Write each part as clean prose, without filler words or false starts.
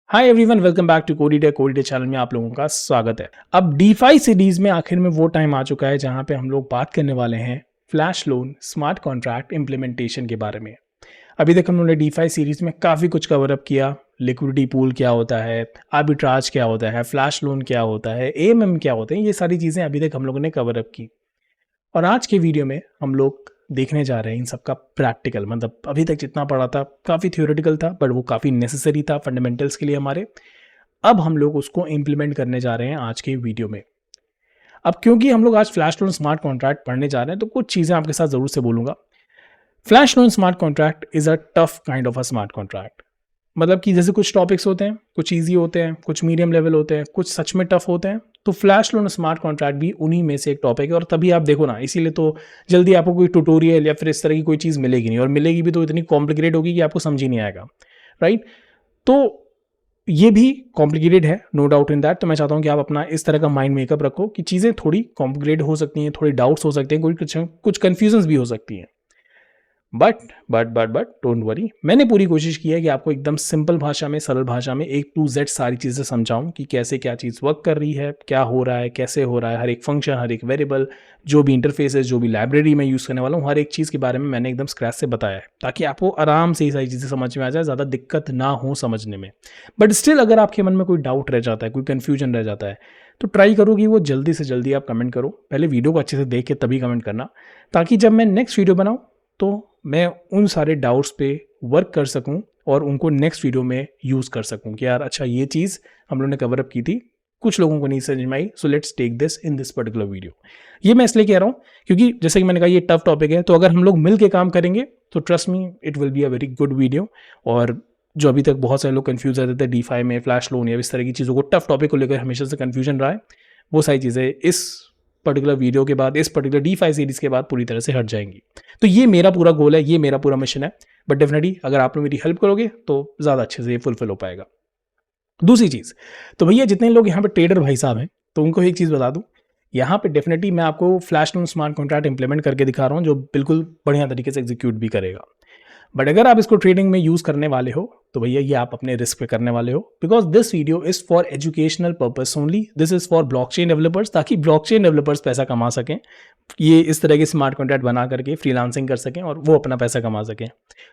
Hi everyone, welcome back to कोडी डे channel में आप लोगों का स्वागत है। अब डीफाई सीरीज में आखिर में वो टाइम आ चुका है जहां पे हम लोग बात करने वाले हैं flash loan smart contract implementation के बारे में। अभी तक हम लोगों ने डीफाई सीरीज में काफ़ी कुछ कवर अप किया। लिक्विडिटी पूल क्या होता है, आर्बिट्राज क्या होता है, फ्लैश लोन क्या होता है, एएमएम क्या होते हैं, ये सारी चीज़ें अभी तक हम लोगों ने कवर अप की। और आज के वीडियो में हम लोग देखने जा रहे हैं इन सब का प्रैक्टिकल। मतलब अभी तक जितना पढ़ा था काफ़ी थियोरेटिकल था, बट वो काफ़ी नेसेसरी था फंडामेंटल्स के लिए हमारे। अब हम लोग उसको इम्प्लीमेंट करने जा रहे हैं आज के वीडियो में। अब क्योंकि हम लोग आज फ्लैश लोन स्मार्ट कॉन्ट्रैक्ट पढ़ने जा रहे हैं तो कुछ चीज़ें आपके साथ ज़रूर से बोलूँगा। Flash loan smart contract is a tough kind of a smart contract. मतलब कि जैसे कुछ टॉपिक्स होते हैं, कुछ ईजी होते हैं, कुछ मीडियम लेवल होते हैं, कुछ सच में टफ होते हैं। तो फ्लैश लोन स्मार्ट कॉन्ट्रैक्ट भी उन्हीं में से एक टॉपिक है। और तभी आप देखो ना, इसीलिए तो जल्दी आपको कोई ट्यूटोरियल या फिर इस तरह की कोई चीज़ मिलेगी नहीं, और मिलेगी भी तो इतनी कॉम्प्लिकेटेड होगी कि आपको समझ ही नहीं आएगा। राइट? तो ये भी कॉम्प्लिकेटेड है, नो डाउट इन दैट। तो मैं चाहता हूँ कि आप अपना इस तरह का माइंड मेकअप रखो कि चीज़ें थोड़ी कॉम्प्लिकेटेड हो सकती हैं, थोड़ी डाउट्स हो सकते हैं, कुछ कन्फ्यूजन्स भी हो सकती हैं। बट डोंट वरी, मैंने पूरी कोशिश की है कि आपको एकदम सिंपल भाषा में, सरल भाषा में A to Z सारी चीज़ें समझाऊं कि कैसे क्या चीज़ वर्क कर रही है, क्या हो रहा है, कैसे हो रहा है, हर एक फंक्शन, हर एक वेरिएबल, जो भी इंटरफेसेस, जो भी लाइब्रेरी मैं यूज़ करने वाला हूँ, हर एक चीज़ के बारे में मैंने एकदम स्क्रैच से बताया है, ताकि आपको आराम से ये सारी चीज़ें समझ में आ जाए, ज़्यादा दिक्कत ना हो समझने में। बट स्टिल अगर आपके मन में कोई डाउट रह जाता है, कोई कन्फ्यूजन रह जाता है, तो ट्राई करो कि वो जल्दी से जल्दी आप कमेंट करो। पहले वीडियो को अच्छे से देख के तभी कमेंट करना, ताकि जब मैं नेक्स्ट वीडियो बनाऊँ तो मैं उन सारे डाउट्स पे वर्क कर सकूं और उनको नेक्स्ट वीडियो में यूज़ कर सकूं कि यार अच्छा ये चीज़ हम लोगों ने कवर अप की थी, कुछ लोगों को नहीं समझ में आई, so let's take this in this particular video. ये मैं इसलिए कह रहा हूँ क्योंकि जैसे कि मैंने कहा ये टफ टॉपिक है, तो अगर हम लोग मिल के काम करेंगे तो trust me it will be a very good video. और जो अभी तक बहुत सारे लोग कन्फ्यूज रहते थे डीफाई में, फ्लैश लोन या इस तरह की चीज़ों को, टफ टॉपिक को लेकर हमेशा से कन्फ्यूजन रहा है, वो सारी चीज़ें इस पर्टिकुलर वीडियो के बाद, इस पर्टिकुलर डीफाई सीरीज़ के बाद पूरी तरह से हट जाएंगी। तो ये मेरा पूरा गोल है, ये मेरा पूरा मिशन है। बट डेफिनेटली अगर आप लोग मेरी हेल्प करोगे तो ज़्यादा अच्छे से ये फुलफिल हो पाएगा। दूसरी चीज़, तो भैया जितने लोग यहाँ पे ट्रेडर भाई साहब हैं, तो उनको एक चीज़ बता दूँ, यहाँ पे डेफिनेटली मैं आपको flash loan smart contract implement करके दिखा रहा हूँ जो बिल्कुल बढ़िया तरीके से एग्जीक्यूट भी करेगा। बट अगर आप इसको ट्रेडिंग में यूज़ करने वाले हो तो भैया ये आप अपने रिस्क पे करने वाले हो, because this video is for educational purpose only. This is for blockchain developers, ताकि ब्लॉकचेन डेवलपर्स पैसा कमा सकें, ये इस तरह के स्मार्ट कॉन्ट्रैक्ट बना करके फ्रीलांसिंग कर सकें और वो अपना पैसा कमा सकें।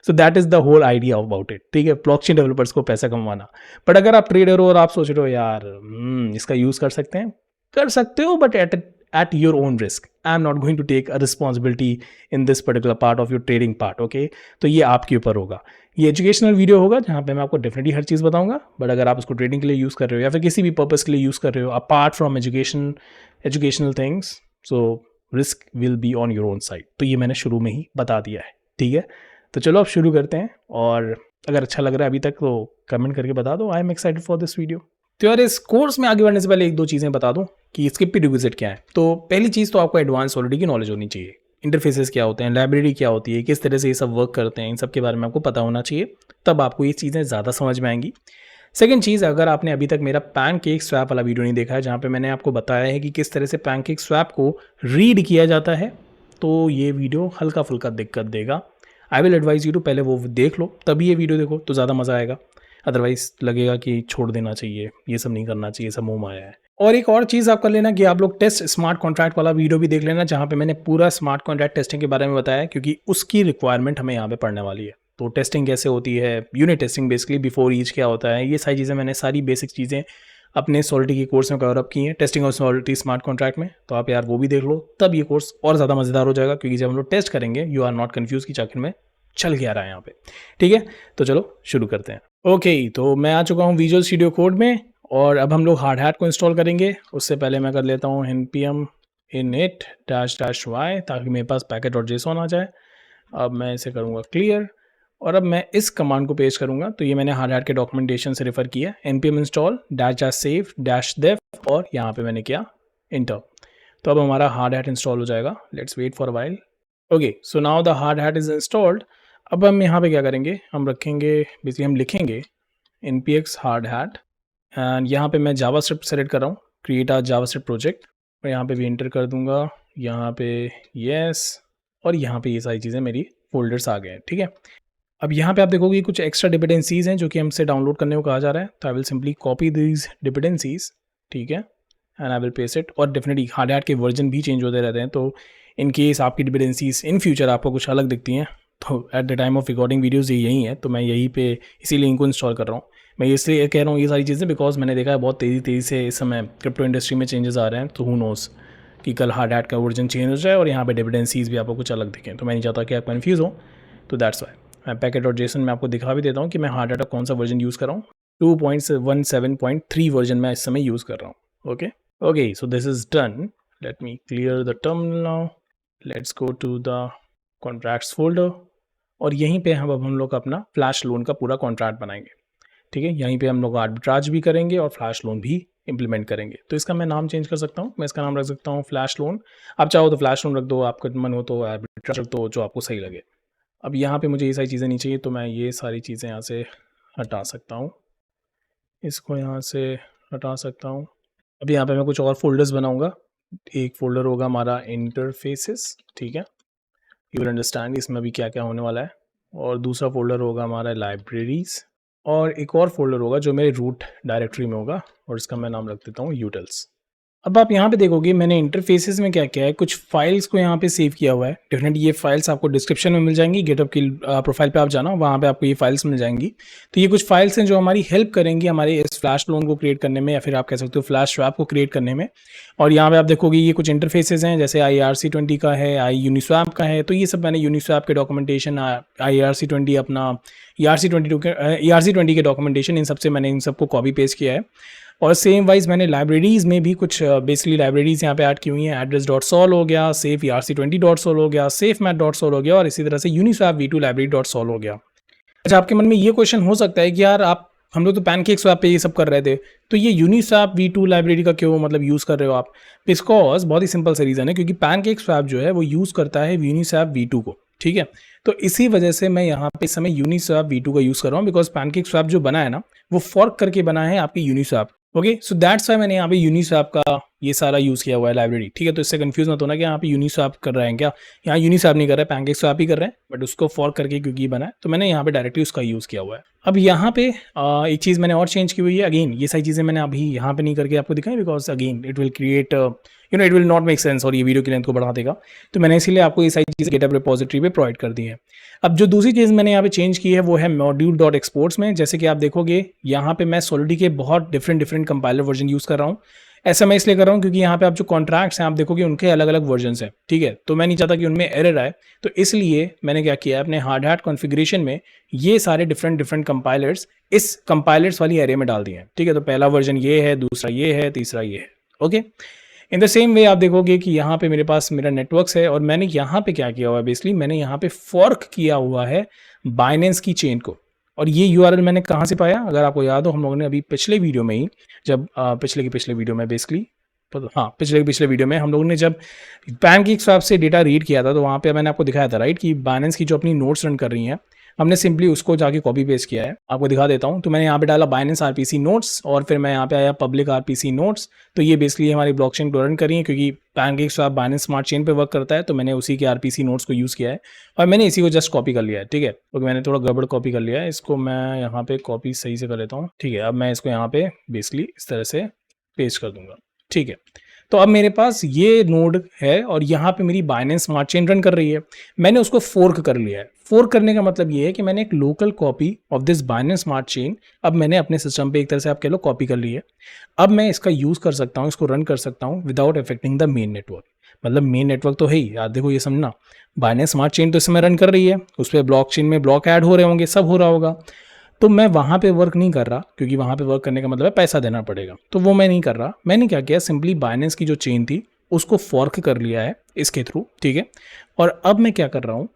So that is the whole idea about it. ठीक है, ब्लॉकचेन डेवलपर्स को पैसा कमाना। बट अगर आप ट्रेडर हो और आप सोच रहे हो यार इसका यूज़ कर सकते हैं, कर सकते हो, but at your own risk. I'm not going to take a responsibility in this particular part of your trading part, okay? तो ये आपके ऊपर होगा। ये एजुकेशनल वीडियो होगा जहाँ पे मैं आपको डेफिनेटली हर चीज़ बताऊंगा। बट अगर आप इसको ट्रेडिंग के लिए यूज़ कर रहे हो या फिर किसी भी पर्पस के लिए यूज़ कर रहे हो apart from educational things, so risk will be on your own side. तो ये मैंने शुरू में ही बता दिया है। ठीक है, तो चलो अब शुरू करते हैं। और अगर अच्छा लग रहा है अभी तक तो कमेंट करके बता दो, I am excited for this video. तो यार इस कोर्स में आगे बढ़ने से पहले एक दो चीज़ें बता दूं कि स्किप प्रीरिक्विजिट क्या है। तो पहली चीज़ तो आपको एडवांस ऑलरेडी की नॉलेज होनी चाहिए। इंटरफेसेस क्या होते हैं, लाइब्रेरी क्या होती है, किस तरह से ये सब वर्क करते हैं, इन सब के बारे में आपको पता होना चाहिए, तब आपको ये चीज़ें ज़्यादा समझ में आएंगी। सेकंड चीज़, अगर आपने अभी तक मेरा पैनकेक स्वैप वाला वीडियो नहीं देखा है जहाँ पे मैंने आपको बताया है कि किस तरह से पैनकेक स्वैप को रीड किया जाता है, तो ये वीडियो हल्का फुल्का दिक्कत देगा। I will advise you to पहले वो देख लो, तभी ये वीडियो देखो तो ज़्यादा मज़ा आएगा। अदरवाइज लगेगा कि छोड़ देना चाहिए, ये सब नहीं करना चाहिए, सब मुँह माया है। और एक और चीज़ आप कर लेना कि आप लोग टेस्ट स्मार्ट कॉन्ट्रैक्ट वाला वीडियो भी देख लेना जहाँ पे मैंने पूरा स्मार्ट कॉन्ट्रैक्ट टेस्टिंग के बारे में बताया है, क्योंकि उसकी रिक्वायरमेंट हमें यहाँ पे पढ़ने वाली है। तो टेस्टिंग कैसे होती है, unit testing basically before each क्या होता है, ये सारी चीज़ें मैंने सारी बेसिक चीज़ें अपने सॉलिटी के कोर्स में कवर अप की हैं, टेस्टिंग और सॉलिटी स्मार्ट कॉन्ट्रैक्ट में। तो आप यार वो भी देख लो, तब ये कोर्स और ज़्यादा मज़ेदार हो जाएगा, क्योंकि जब हम लोग टेस्ट करेंगे यू आर नॉट कन्फ्यूज कि आखिर में चल क्या रहा है यहाँ पे। ठीक है, तो चलो शुरू करते हैं। ओके, तो मैं आ चुका हूँ विजुअल स्टूडियो कोड में और अब हम लोग हार्ड हैट को इंस्टॉल करेंगे। उससे पहले मैं कर लेता हूँ npm init -y, ताकि मेरे पास packet.json आ जाए। अब मैं इसे करूँगा क्लियर और अब मैं इस कमांड को पेश करूँगा। तो ये मैंने हार्ड हैट के डॉक्यूमेंटेशन से रेफर किया, npm install -save -dev, और यहाँ पे मैंने किया इंटर। तो अब हमारा हार्ड हैट इंस्टॉल हो जाएगा। Let's wait for a while. Okay, so now the Hardhat is installed. अब हम यहाँ पे क्या करेंगे, हम रखेंगे, बेसिकली हम लिखेंगे npx hard hat, एंड यहाँ पे मैं जावास्क्रिप्ट सेलेक्ट कर रहा हूँ, क्रिएट अ जावास्क्रिप्ट प्रोजेक्ट, और यहाँ पे भी एंटर कर दूंगा, यहाँ पे यस, और यहाँ पे ये सारी चीज़ें मेरी फोल्डर्स आ गए हैं। ठीक है, अब यहाँ पे आप देखोगे कुछ एक्स्ट्रा डिपेंडेंसीज हैं जो कि हमसे डाउनलोड करने को कहा जा रहा है, तो I will simply copy these dependencies, ठीक है, and I will paste it. और डेफिनेटली हार्ड हैट के वर्जन भी चेंज होते रहते हैं, तो इन केस आपकी डिपेंडेंसीज इन फ्यूचर आपको कुछ अलग दिखती हैं तो at the time of recording videos ये यही है, तो मैं यहीं पे इसीलिए इनको इंस्टॉल कर रहा हूँ। मैं इसलिए कह रहा हूँ ये सारी चीज़ें बिकॉज मैंने देखा है बहुत तेज़ी से इस समय क्रिप्टो इंडस्ट्री में चेंजेस आ रहे हैं, तो हु नोस कि कल हार्ड हैट का वर्जन चेंज हो जाए और यहाँ पे डिपेंडेंसीज भी आपको कुछ अलग दिखें, तो मैं नहीं चाहता कि आप कन्फ्यूज़ हो, तो दैट्स वाई मैं पैकेट और जेसन में आपको दिखा भी देता हूँ कि मैं हार्ड हैट का कौन सा वर्जन यूज़ कर रहा हूँ। 2.17.3 वर्जन मैं इस समय यूज़ कर रहा हूँ। Okay, so this is done. Let me clear the terminal now. Let's go to the contracts folder और यहीं पे हम लोग अपना फ्लैश लोन का पूरा कॉन्ट्रैक्ट बनाएंगे, ठीक है। यहीं पे हम लोग आर्बिट्राज भी करेंगे और फ्लैश लोन भी इंप्लीमेंट करेंगे। तो इसका मैं नाम चेंज कर सकता हूँ, मैं इसका नाम रख सकता हूँ फ्लैश लोन। आप चाहो तो फ्लैश लोन रख दो, आपका मन हो तो आर्बिट्राज रख दो, जो आपको सही लगे। अब यहाँ पे मुझे ये सारी चीज़ें नहीं चाहिए, तो मैं ये सारी चीज़ें यहाँ से हटा सकता हूँ, इसको यहाँ से हटा सकता हूँ। अब यहाँ पे मैं कुछ और फोल्डर्स बनाऊँगा। एक फोल्डर होगा हमारा इंटरफेसेस, ठीक है, यू विल अंडरस्टैंड इसमें अभी क्या क्या होने वाला है। और दूसरा फोल्डर होगा हमारा लाइब्रेरीज, और एक और फोल्डर होगा जो मेरे रूट डायरेक्टरी में होगा, और इसका मैं नाम रख देता हूँ यूटिल्स। अब आप यहाँ पे देखोगे मैंने इंटरफेसेस में क्या किया है, कुछ फाइल्स को यहाँ पे सेव किया हुआ है। डेफिनेटली ये फाइल्स आपको डिस्क्रिप्शन में मिल जाएंगी, गेटअप की प्रोफाइल पे आप जाना, वहाँ पे आपको ये फाइल्स मिल जाएंगी। तो ये कुछ फाइल्स हैं जो हमारी हेल्प करेंगी हमारे इस फ्लैश लोन को क्रिएट करने में, या फिर आप कह सकते हो फ्लैश स्वैप को क्रिएट करने में। और यहाँ पे आप देखोगे ये कुछ इंटरफेसेस हैं, जैसे IRC20 का है, यूनिस्वैप का है। तो ये सब मैंने यूनिस्वैप के डॉक्यूमेंटेशन, IRC20 अपना ERC20 के डॉक्यूमेंटेशन, इन सबसे मैंने इन सबको कॉपी पेस्ट किया है। और सेम वाइज मैंने लाइब्रेरीज़ में भी कुछ बेसिकली लाइब्रेरीज़ यहाँ पे ऐड की हुई हैं। address.sol हो गया, safe ERC20.sol हो गया, safemath.sol हो गया, और इसी तरह से uniswap v2 library.sol हो गया। अच्छा, आपके मन में ये क्वेश्चन हो सकता है कि यार आप हम लोग तो पैनकेकस्वैप पे ये सब कर रहे थे, तो ये यूनिस्वैप v2 लाइब्रेरी का क्यों मतलब यूज़ कर रहे हो आप? बिकॉज बहुत ही सिंपल सा रीज़न है, क्योंकि पैनकेकस्वैप जो है वो यूज़ करता है यूनिस्वैप v2 को, ठीक है। तो इसी वजह से मैं यहाँ पे इस समय यूनिस्वैप v2 का यूज़ कर रहा हूँ, बिकॉज पैनकेकस्वैप जो बना है ना वो फॉर्क करके बना है आपकी Uniswap. Okay, so that's why मैंने यहाँ पे यूनिस्वैप का ये सारा यूज़ किया हुआ है लाइब्रेरी, ठीक है। तो इससे कंफ्यूज मत होना कि यहाँ पे यूनिस्वैप कर रहे हैं क्या, यहाँ यूनिस्वैप नहीं कर रहे हैं, पैनकेकस्वैप ही कर रहे हैं, बट उसको फॉर्क करके क्योंकि ये बना है तो मैंने यहाँ पे डायरेक्टली उसका यूज़ किया हुआ है। अब यहाँ पे एक चीज़ मैंने और चेंज की हुई है। अगेन ये सारी चीज़ें मैंने अभी यहाँ पे नहीं करके आपको दिखाई, because again it will create it will not make sense, और ये वीडियो की लेंथ को बढ़ा देगा। तो मैंने इसीलिए आपको ये सारी चीज़ें गिटहब रिपोजिटरी पे प्रोवाइड कर दी है। अब जो दूसरी चीज़ मैंने यहाँ पे चेंज की है वो है module.exports में। जैसे कि आप देखोगे यहाँ पे मैं Solidity के बहुत डिफरेंट कंपाइलर वर्जन यूज़ कर रहा हूँ। ऐसा मैं इसलिए कर रहा हूँ क्योंकि यहाँ पे आप जो कॉन्ट्रैक्ट्स हैं आप देखोगे उनके अलग अलग वर्जन्स हैं, ठीक है। तो मैं नहीं चाहता कि उनमें एरर आए, तो इसलिए मैंने क्या किया है अपने हार्ड हैट कॉन्फ़िगरेशन में ये सारे डिफरेंट कंपाइलर्स इस कंपाइलर्स वाली एरे में डाल दिए हैं, ठीक है। तो पहला वर्जन ये है, दूसरा ये है, तीसरा ये है। Okay, in the same way आप देखोगे कि यहाँ पे मेरे पास मेरा नेटवर्क्स है, और मैंने यहाँ पे क्या किया हुआ है, बेसिकली मैंने यहाँ पे फॉर्क किया हुआ है बाइनेंस की चेन को। और ये URL मैंने कहाँ से पाया, अगर आपको याद हो हम लोगों ने अभी पिछले वीडियो में ही जब पिछले वीडियो में बेसिकली पिछले वीडियो में हम लोगों ने जब पैनकेकस्वैप से डेटा रीड किया था, तो वहाँ पे मैंने आपको दिखाया था राइट कि बाइनेंस की जो अपनी नोट्स रन कर रही हैं, हमने सिंपली उसको जाके कॉपी पेस्ट किया है। आपको दिखा देता हूँ। तो मैंने यहाँ पे डाला बाइनेंस RPC नोट्स, और फिर मैं यहाँ पे आया पब्लिक RPC नोट्स। तो ये बेसिकली हमारी ब्लॉकचेन को रन कर रही है, क्योंकि पैनकेकस्वैप बाइनेंस स्मार्ट चेन पे वर्क करता है, तो मैंने उसी के RPC नोट्स को यूज़ किया है, और मैंने इसी को जस्ट कॉपी कर लिया है, ठीक है। तो मैंने थोड़ा गड़बड़ कॉपी कर लिया है, इसको मैं यहाँ पे कॉपी सही से कर लेता हूँ, ठीक है। अब मैं इसको यहाँ पे बेसिकली इस तरह से पेस्ट कर दूंगा, ठीक है। तो अब मेरे पास ये नोड है, और यहाँ पे मेरी बाइनेंस स्मार्ट चेन रन कर रही है। मैंने उसको फोर्क कर लिया है। फोर्क करने का मतलब ये है कि मैंने एक local copy of this Binance smart chain अब मैंने अपने सिस्टम पे एक तरह से आप कह लो कॉपी कर ली है। अब मैं इसका यूज़ कर सकता हूँ, इसको रन कर सकता हूँ without affecting the main network. मतलब मेन नेटवर्क तो है ही, याद देखो ये समझना, बाइनेंस स्मार्ट चेन तो इस समय रन कर रही है, उस पर ब्लॉक चेन में ब्लॉक ऐड हो रहे होंगे, सब हो रहा होगा। तो मैं वहाँ पे वर्क नहीं कर रहा, क्योंकि वहाँ पे वर्क करने का मतलब है पैसा देना पड़ेगा, तो वो मैं नहीं कर रहा। मैंने क्या किया, सिंपली बाइनेंस की जो चेन थी उसको फॉर्क कर लिया है इसके थ्रू, ठीक है। और अब मैं क्या कर रहा हूँ,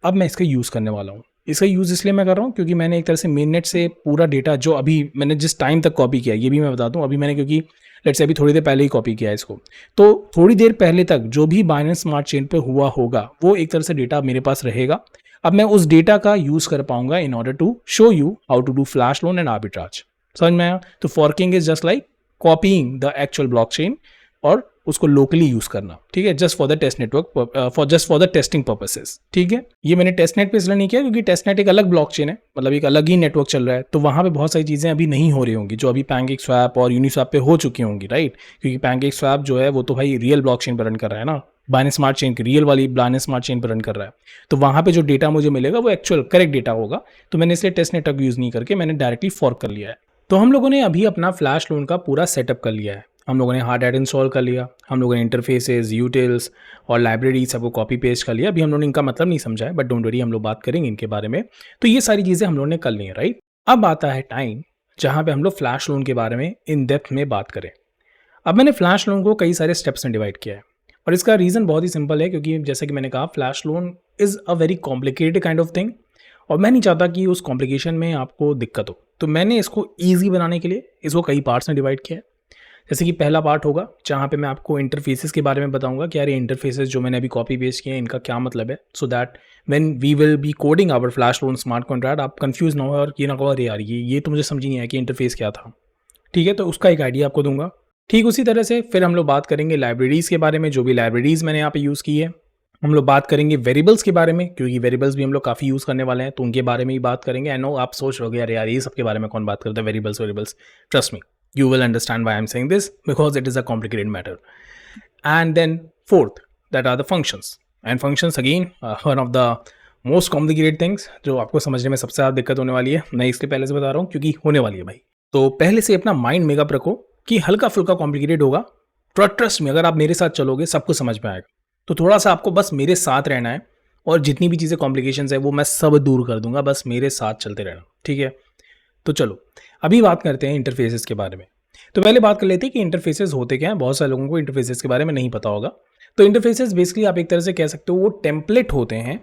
अब मैं इसका यूज़ करने वाला हूँ। इसका यूज़ इसलिए मैं कर रहा हूँ क्योंकि मैंने एक तरह से मेन नेट से पूरा डेटा जो अभी मैंने जिस टाइम तक कॉपी किया, ये भी मैं बता दूँ, अभी मैंने क्योंकि लेट्स से अभी थोड़ी देर पहले ही कॉपी किया है इसको, तो थोड़ी देर पहले तक जो भी बाइनेंस स्मार्ट चेन पे हुआ होगा वो एक तरह से डेटा मेरे पास रहेगा। अब मैं उस डेटा का यूज़ कर पाऊंगा in order to show you how to do flash loan and arbitrage. समझ में आया? तो forking is just like copying the actual blockchain और उसको लोकली यूज़ करना, ठीक है, just for the test network, just for the testing purposes, ठीक है। ये मैंने टेस्ट नेट पे इसलिए नहीं किया क्योंकि टेस्ट नेट एक अलग ब्लॉकचेन है, मतलब एक अलग ही नेटवर्क चल रहा है, तो वहाँ पे बहुत सारी चीज़ें अभी नहीं हो रही होंगी जो अभी पैनकेक स्वैप और यूनिस्वैप पे हो चुकी होंगी, राइट। क्योंकि पैनकेक स्वैप जो है वो तो भाई रियल ब्लॉकचेन पर रन कर रहा है ना, बाइनेंस स्मार्ट चेन की, रियल वाली बाइनेंस स्मार्ट चेन पर रन कर रहा है, तो वहाँ पे जो डेटा मुझे मिलेगा वो एक्चुअल करेक्ट डेटा होगा। तो मैंने इसलिए टेस्ट नेटवर्क यूज़ नहीं करके मैंने डायरेक्टली फॉर्क कर लिया है। तो हम लोगों ने अभी अपना फ्लैश लोन का पूरा सेटअप कर लिया है। हम लोगों ने हार्ड हैट इंस्टॉल कर लिया, हम लोगों ने इंटरफेसेस, यूटिल्स और लाइब्रेरी सबको कॉपी पेस्ट कर लिया। अभी हम लोगों ने इनका मतलब नहीं समझा है, बट डोंट वरी, हम लोग बात करेंगे इनके बारे में। तो ये सारी चीज़ें हम लोगों ने कर ली हैं, राइट। अब आता है टाइम जहाँ पे हम लोग फ्लैश लोन के बारे में इन डेप्थ में बात करें। अब मैंने फ्लैश लोन को कई सारे स्टेप्स में डिवाइड किया है और इसका रीज़न बहुत ही सिंपल है, क्योंकि जैसे कि मैंने कहा flash loan is a very complicated kind of thing और मैं नहीं चाहता कि उस कॉम्प्लिकेशन में आपको दिक्कत हो। तो मैंने इसको ईजी बनाने के लिए इसको कई पार्ट्स में डिवाइड किया है। जैसे कि पहला पार्ट होगा जहाँ पे मैं आपको इंटरफेसेस के बारे में बताऊंगा कि यार ये इंटरफेसेस जो मैंने अभी कॉपी पेस्ट किए हैं इनका क्या मतलब है, so that when we will be coding our flash loan smart contract आप कंफ्यूज ना हो और ये ना कहो अरे यार ये तो मुझे समझ ही नहीं आया कि इंटरफेस क्या था, ठीक है। तो उसका एक आइडिया आपको दूंगा। ठीक उसी तरह से फिर हम लोग बात करेंगे लाइब्रेरीज़ के बारे में, जो भी लाइब्रेरीज़ मैंने यहाँ पे यूज़ की है। हम लोग बात करेंगे वेरिएबल्स के बारे में, क्योंकि वेरिएबल्स भी हम लोग काफ़ी यूज़ करने वाले हैं, तो उनके बारे में ही बात करेंगे। आई नो आप सोच रहे हो यार ये सब के बारे में कौन बात करता है, variables. Trust me, you will understand why I'm saying this because it is a complicated matter. And then fourth, that are the functions. And functions again, one of the most complicated things जो आपको समझने में सबसे ज़्यादा दिक्कत होने वाली है। मैं इसलिए पहले से बता रहा हूँ क्योंकि होने वाली है भाई। तो पहले से अपना माइंड मेकअप रखो कि हल्का फुल्का कॉम्प्लिकेटेड होगा। ट्रस्ट में अगर आप मेरे साथ चलोगे सब कुछ समझ में आएगा। तो थोड़ा सा आपको बस मेरे साथ रहना है और जितनी भी चीज़ें कॉम्प्लिकेशंस है वो मैं सब दूर कर दूंगा, बस मेरे साथ चलते रहना, ठीक है। तो चलो अभी बात करते हैं इंटरफेसेस के बारे में। तो पहले बात कर लेते हैं कि इंटरफेसेस होते क्या हैं। बहुत सारे लोगों को इंटरफेसेस के बारे में नहीं पता होगा। तो इंटरफेसेस बेसिकली आप एक तरह से कह सकते हो वो टेम्पलेट होते हैं,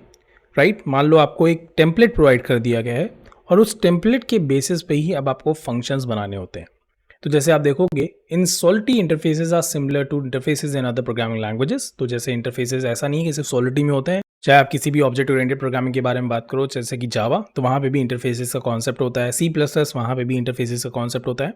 राइट। मान लो आपको एक टेम्पलेट प्रोवाइड कर दिया गया है और उस टेम्पलेट के बेसिस पे ही अब आपको फंक्शंस बनाने होते हैं। तो जैसे आप देखोगे in Solidity interfaces are similar to interfaces in other programming languages. तो जैसे इंटरफेसेस ऐसा नहीं है कि सिर्फ सॉलिटी में होते हैं, चाहे आप किसी भी ऑब्जेक्ट ओरिएंटेड प्रोग्रामिंग के बारे में बात करो जैसे कि जावा, तो वहाँ पे भी इंटरफेसेस का कॉन्सेप्ट होता है। C++ वहाँ पे भी इंटरफेसेस का कॉन्सेप्ट होता है।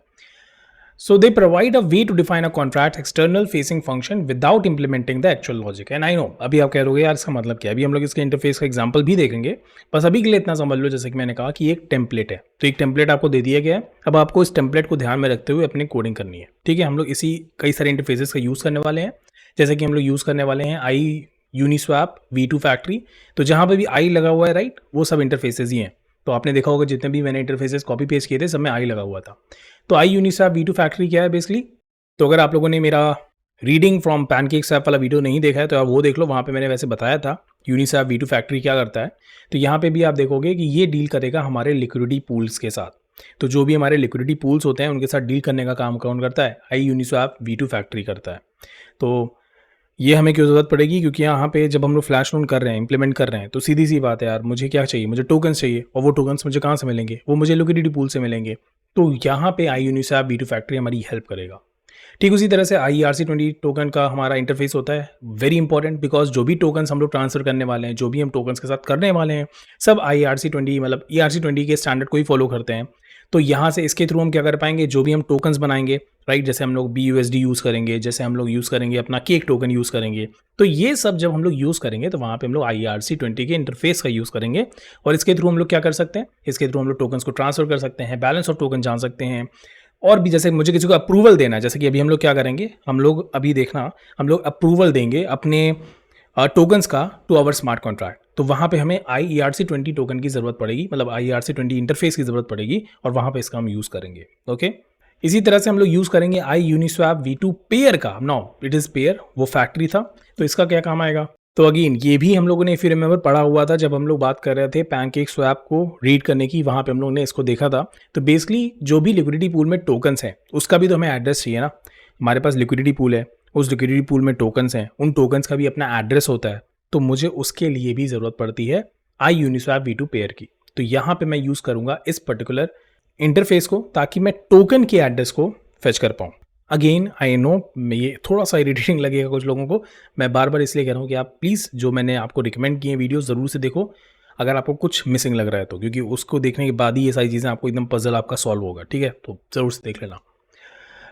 So they provide a way to define a contract external facing function without implementing the actual logic. And I know अभी आप कह रहे हो यार इसका मतलब क्या है, अभी हम लोग इसके इंटरफेस का एग्जांपल भी देखेंगे, बस अभी के लिए इतना समझ लो जैसे कि मैंने कहा कि एक टेम्पलेट है। तो एक टेम्पलेट आपको दे दिया गया है, अब आपको इस टेम्पलेट को ध्यान में रखते हुए अपनी कोडिंग करनी है, ठीक है। हम लोग इसी कई सारे इंटरफेसेस का यूज़ करने वाले हैं, जैसे कि हम लोग यूज़ करने वाले हैं आई यूनिस्वैप V2 फैक्ट्री। तो जहाँ पर भी आई लगा हुआ है, राइट, वो सब इंटरफेसेस ही हैं। तो आपने देखा होगा जितने भी मैंने इंटरफेसेस कॉपी पेस्ट किए थे सब में आई लगा हुआ था। तो आई यूनिस्वैप V2 फैक्ट्री क्या है बेसिकली, तो अगर आप लोगों ने मेरा रीडिंग फ्रॉम पैनकेक स्वैप वाला वीडियो नहीं देखा है तो आप वो देख लो, वहाँ पे मैंने वैसे बताया था यूनिस्वैप V2 फैक्ट्री क्या करता है। तो यहाँ पे भी आप देखोगे कि ये डील करेगा हमारे लिक्विडिटी पूल्स के साथ। तो जो भी हमारे लिक्विडिटी पूल्स होते हैं उनके साथ डील करने का काम कौन करता है, आई यूनिस्वैप V2 फैक्ट्री करता है। तो ये हमें क्यों ज़रूरत पड़ेगी, क्योंकि यहाँ पे जब हम लोग फ्लैश लोन कर रहे हैं, इंप्लीमेंट कर रहे हैं, तो सीधी सी बात है यार, मुझे क्या चाहिए, मुझे टोकन्स चाहिए, और वो टोकन्स मुझे कहाँ से मिलेंगे, वो मुझे लिक्विडिटी पूल से मिलेंगे। तो यहाँ पे आई यूनिस्वैप V2 फैक्ट्री हमारी हेल्प करेगा। ठीक उसी तरह से IERC20 टोकन का हमारा इंटरफेस होता है, वेरी इंपॉर्टेंट, बिकॉज जो भी टोकन्स हम लोग ट्रांसफर करने वाले हैं, जो भी हम टोकन्स के साथ करने वाले हैं, सब IERC20 मतलब ERC20 के स्टैंडर्ड को ही फॉलो करते हैं। तो यहाँ से इसके थ्रू हम क्या कर पाएंगे, जो भी हम टोकन्स बनाएंगे, राइट, जैसे हम लोग BUSD यूज़ करेंगे, जैसे हम लोग यूज़ करेंगे अपना केक टोकन यूज़ करेंगे, तो ये सब जब हम लोग यूज़ करेंगे तो वहाँ पे हम लोग IERC20 के इंटरफेस का यूज़ करेंगे और इसके थ्रू हम लोग क्या कर सकते हैं, इसके थ्रू हम लोग टोकन्स को ट्रांसफर कर सकते हैं, बैलेंस ऑफ टोकन जान सकते हैं, और भी जैसे मुझे किसी को अप्रूवल देना है, जैसे कि अभी हम लोग क्या करेंगे, हम लोग अभी देखना, हम लोग अप्रूवल देंगे अपने टोकन्स का टू आवर स्मार्ट कॉन्ट्रैक्ट। तो वहाँ पे हमें IERC20 टोकन की ज़रूरत पड़ेगी, मतलब IERC20 इंटरफेस की ज़रूरत पड़ेगी और वहाँ पे इसका हम यूज़ करेंगे। ओके, इसी तरह से हम लोग यूज़ करेंगे आई यूनिस्वैप V2 पेयर का। नो, इट इज़ पेयर, वो फैक्ट्री था, तो इसका क्या काम आएगा। तो अगेन ये भी हम लोगों ने इफ यू रिमेंबर पढ़ा हुआ था जब हम लोग बात कर रहे थे पैनकेक स्वैप को रीड करने की, वहाँ पे हम लोगों ने इसको देखा था। तो बेसिकली जो भी लिक्विडिटी पूल में टोकन्स हैं उसका भी तो हमें एड्रेस चाहिए ना। हमारे पास लिक्विडिटी पूल है, उस लिक्विडिटी पूल में टोकन्स हैं, उन टोकन्स का भी अपना एड्रेस होता है, तो मुझे उसके लिए भी ज़रूरत पड़ती है आई यूनिस्वैप V2 पेयर की। तो यहाँ पे मैं यूज़ करूँगा इस पर्टिकुलर इंटरफेस को ताकि मैं टोकन के एड्रेस को फेच कर पाऊँ। अगेन आई नो ये थोड़ा सा इरिटेटिंग लगेगा कुछ लोगों को, मैं बार बार इसलिए कह रहा हूँ कि आप प्लीज़ जो मैंने आपको रिकमेंड किए वीडियो ज़रूर से देखो, अगर आपको कुछ मिसिंग लग रहा है तो, क्योंकि उसको देखने के बाद ही ये सारी चीज़ें आपको एकदम पजल आपका सॉल्व होगा, ठीक है, तो ज़रूर से देख लेना।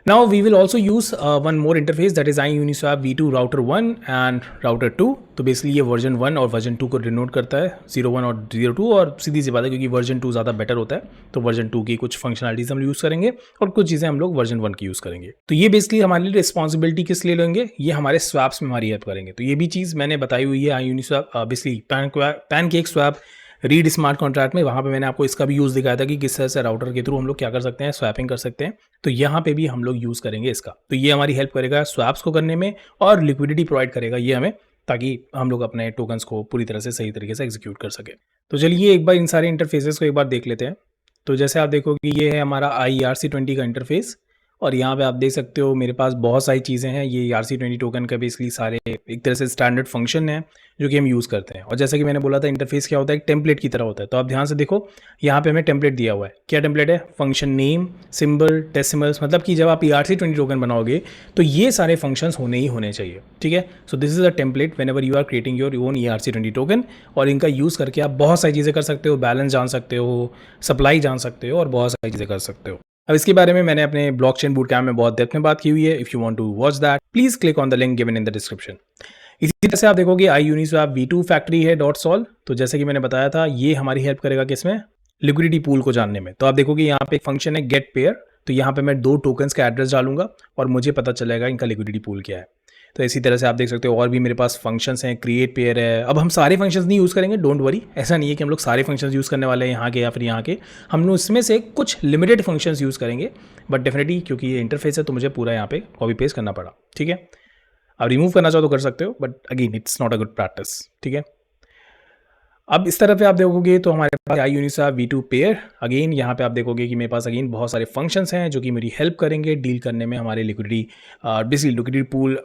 Now we will also use one more interface, that is iUniswap v2 router 1 and router 2. तो बेसिकली ये वर्जन 1 और वर्जन 2 को डिनोट करता है, 01 और 02, और सीधी सी बात है क्योंकि वर्जन 2 ज़्यादा बेटर होता है तो वर्जन 2 की कुछ फंक्शनलिटीज़ हम यूज़ करेंगे और कुछ चीज़ें हम लोग वर्जन 1 की यूज़ करेंगे। तो ये बेसिकली हमारे लिए रिस्पॉन्सिबिलिटी किस लिए लेंगे, ये हमारे स्वैप्स में हमारी हेल्प करेंगे। तो ये भी चीज़ मैंने बताई हुई है iUniswap, basically pancake swap read smart contract में, वहाँ पे मैंने आपको इसका भी यूज़ दिखाया था कि किस तरह से राउटर के थ्रू हम लोग क्या कर सकते हैं, स्वैपिंग कर सकते हैं। तो यहाँ पे भी हम लोग यूज़ करेंगे इसका। तो ये हमारी हेल्प करेगा स्वैप्स को करने में और लिक्विडिटी प्रोवाइड करेगा ये हमें, ताकि हम लोग अपने टोकन्स को पूरी तरह से सही तरीके से एग्जीक्यूट कर सकें। तो चलिए एक बार इन सारे इंटरफेसेस को एक बार देख लेते हैं। तो जैसे आप देखोगे ये है हमारा IRC20 का इंटरफेस और यहाँ पे आप देख सकते हो मेरे पास बहुत सारी चीज़ें हैं। ये ERC20 टोकन का बेसिकली सारे एक तरह से स्टैंडर्ड फंक्शन है जो कि हम यूज़ करते हैं। और जैसा कि मैंने बोला था इंटरफेस क्या होता है, एक टेम्पलेट की तरह होता है। तो आप ध्यान से देखो यहाँ पे हमें टेम्पलेट दिया हुआ है। क्या टेम्पलेट है? फंक्शन नेम, सिंबल, डेसिमल्स, मतलब कि जब आप ERC20 टोकन बनाओगे तो ये सारे फंक्शंस होने ही होने चाहिए, ठीक है। So this is a template whenever you are creating your own ERC20 token, और इनका यूज़ करके आप बहुत सारी चीज़ें कर सकते हो, बैलेंस जान सकते हो, सप्लाई जान सकते हो और बहुत सारी चीज़ें कर सकते हो। अब इसके बारे में मैंने अपने ब्लॉकचेन बूटकैम्प में बहुत डेप्थ में बात की हुई है। If you want to watch that please click on the link given in the description. इसी तरह से आप देखोगे iUniswap v2 फैक्ट्री है .sol। तो जैसे कि मैंने बताया था ये हमारी हेल्प करेगा किसमें, लिक्विडिटी पूल को जानने में। तो आप देखोगे यहाँ पे एक फंक्शन है गेट पेयर, तो यहाँ पे मैं 2 टोकन्स का एड्रेस डालूंगा और मुझे पता चलेगा इनका लिक्विडिटी पूल क्या है। तो इसी तरह से आप देख सकते हो और भी मेरे पास फंक्शंस हैं, क्रिएट पेयर है। अब हम सारे फंक्शंस नहीं यूज़ करेंगे, डोंट वरी, ऐसा नहीं है कि हम लोग सारे फंक्शंस यूज़ करने वाले हैं यहाँ के या फिर यहाँ के। हम लोग इसमें से कुछ लिमिटेड फंक्शंस यूज़ करेंगे, बट डेफिनेटली क्योंकि ये इंटरफेस है तो मुझे पूरा यहाँ पे कॉपी पेस्ट करना पड़ा, ठीक है। आप रिमूव करना चाहो तो कर सकते हो, but again it's not a good practice, ठीक है। अब इस तरफ पे आप देखोगे तो हमारे पास iUniswap v2 पेयर, अगेन यहाँ पे आप देखोगे कि मेरे पास अगेन बहुत सारे फंक्शंस हैं जो कि मेरी हेल्प करेंगे डील करने में हमारे लिक्विडिटी, बेसिकली लिक्विडिटी पूल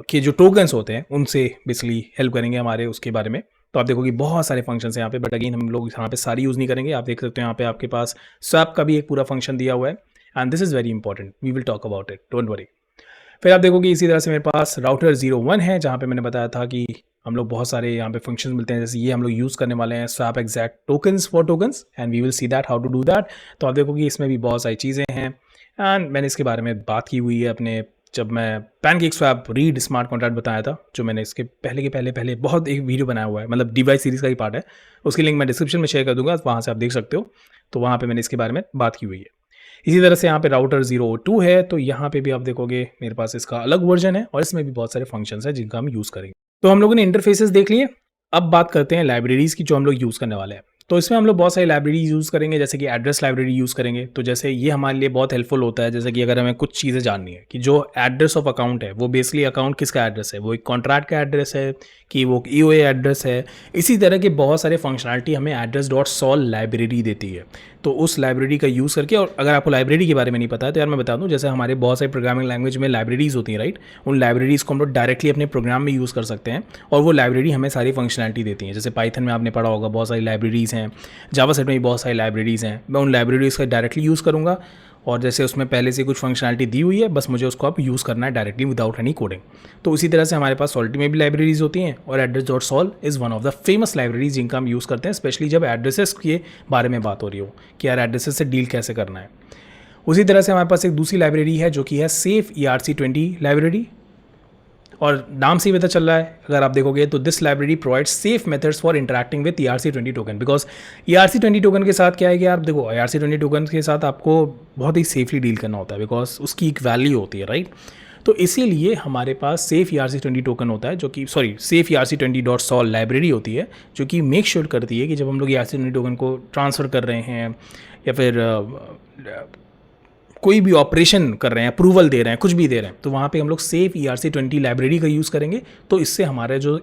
के जो टोकन्स होते हैं उनसे बेसिकली हेल्प करेंगे हमारे उसके बारे में। तो आप देखोगे बहुत सारे फंक्शंस हैं यहाँ पे, बट अगेन हम लोग यहाँ पे सारी यूज़ नहीं करेंगे। आप देख सकते हो यहाँ पे आपके पास स्वैप का भी एक पूरा फंक्शन दिया हुआ है, and this is very important, we will talk about it, don't worry. फिर आप देखोगे इसी तरह से मेरे पास राउटर 01 है, जहाँ पे मैंने बताया था कि हम लोग बहुत सारे यहाँ पे फंक्शंस मिलते हैं, जैसे ये हम लोग यूज़ करने वाले हैं swap exact tokens for tokens, and we will see that how to do that. तो आप देखोगे इसमें भी बहुत सारी चीज़ें हैं एंड मैंने इसके बारे में बात की हुई है अपने, जब मैं pancake swap read smart contract बताया था, जो मैंने इसके पहले बहुत एक वीडियो बनाया हुआ है, मतलब डिवाइस सीरीज़ का ही पार्ट है, उसकी लिंक मैं डिस्क्रिप्शन में शेयर कर दूंगा, वहाँ से आप देख सकते हो। तो वहाँ पे मैंने इसके बारे में बात की हुई है। इसी तरह से यहाँ पे राउटर 02 है, तो यहाँ पे भी आप देखोगे मेरे पास इसका अलग वर्जन है और इसमें भी बहुत सारे फंक्शंस हैं जिनका हम यूज़ करेंगे। तो हम लोगों ने इंटरफेसेस देख लिए, अब बात करते हैं लाइब्रेरीज़ की जो हम लोग यूज़ करने वाले हैं। तो इसमें हम लोग बहुत सारी लाइब्रेरीज यूज़ करेंगे, जैसे कि एड्रेस लाइब्रेरी यूज़ करेंगे। तो जैसे ये हमारे लिए बहुत हेल्पफुल होता है, जैसे कि अगर हमें कुछ चीज़ें जाननी है कि जो एड्रेस ऑफ अकाउंट है वो बेसिकली अकाउंट किसका एड्रेस है, वो एक कॉन्ट्रैक्ट का एड्रेस है कि वो EOA एड्रेस है। इसी तरह के बहुत सारे फंक्शनलिटी हमें address.sol लाइब्रेरी देती है। तो उस लाइब्रेरी का यूज़ करके, और अगर आपको लाइब्रेरी के बारे में नहीं पता है तो यार मैं बता दूं, जैसे हमारे बहुत सारे प्रोग्रामिंग लैंग्वेज में लाइब्रेरीज होती हैं, राइट, उन लाइब्रेरीज़ को हम लोग डायरेक्टली अपने प्रोग्राम में यूज़ कर सकते हैं और वो लाइब्रेरी हमें सारी फंक्शनलिटी देती है। जैसे पाइथन में आपने पढ़ा होगा बहुत सारी लाइब्रेरीज़ हैं, जावास्क्रिप्ट में भी बहुत सारी लाइब्रेरीज़ हैं, मैं उन लाइब्रेरीज़ का डायरेक्टली यूज़ करूँगा और जैसे उसमें पहले से कुछ फंक्शनलिटी दी हुई है, बस मुझे उसको अब यूज़ करना है डायरेक्टली विदाउट एनी कोडिंग। तो उसी तरह से हमारे पास Solidity में भी लाइब्रेरीज होती हैं और address.sol is one of the famous libraries जिनका हम यूज़ करते हैं, स्पेशली जब एड्रेसेस के बारे में बात हो रही हो कि यार एड्रेसेस से डील कैसे करना है। उसी तरह से हमारे पास एक दूसरी लाइब्रेरी है जो कि है सेफ ERC20 लाइब्रेरी, और नाम से ही पता चल रहा है अगर आप देखोगे तो this library provides safe methods for interacting with ERC20 token. Because ERC20 token के साथ क्या है कि आप देखो ERC20 टोकन के साथ आपको बहुत ही सेफली डील करना होता है, बिकॉज उसकी एक वैल्यू होती है, राइट। तो इसीलिए हमारे पास सेफ ERC20 टोकन होता है, जो कि सेफ ERC20.sol लाइब्रेरी होती है, जो कि मेक श्योर करती है कि जब हम लोग ERC20 टोकन को ट्रांसफ़र कर रहे हैं या फिर कोई भी ऑपरेशन कर रहे हैं, अप्रूवल दे रहे हैं, कुछ भी दे रहे हैं, तो वहाँ पे हम लोग सेफ ERC20 लाइब्रेरी का यूज़ करेंगे। तो इससे हमारा जो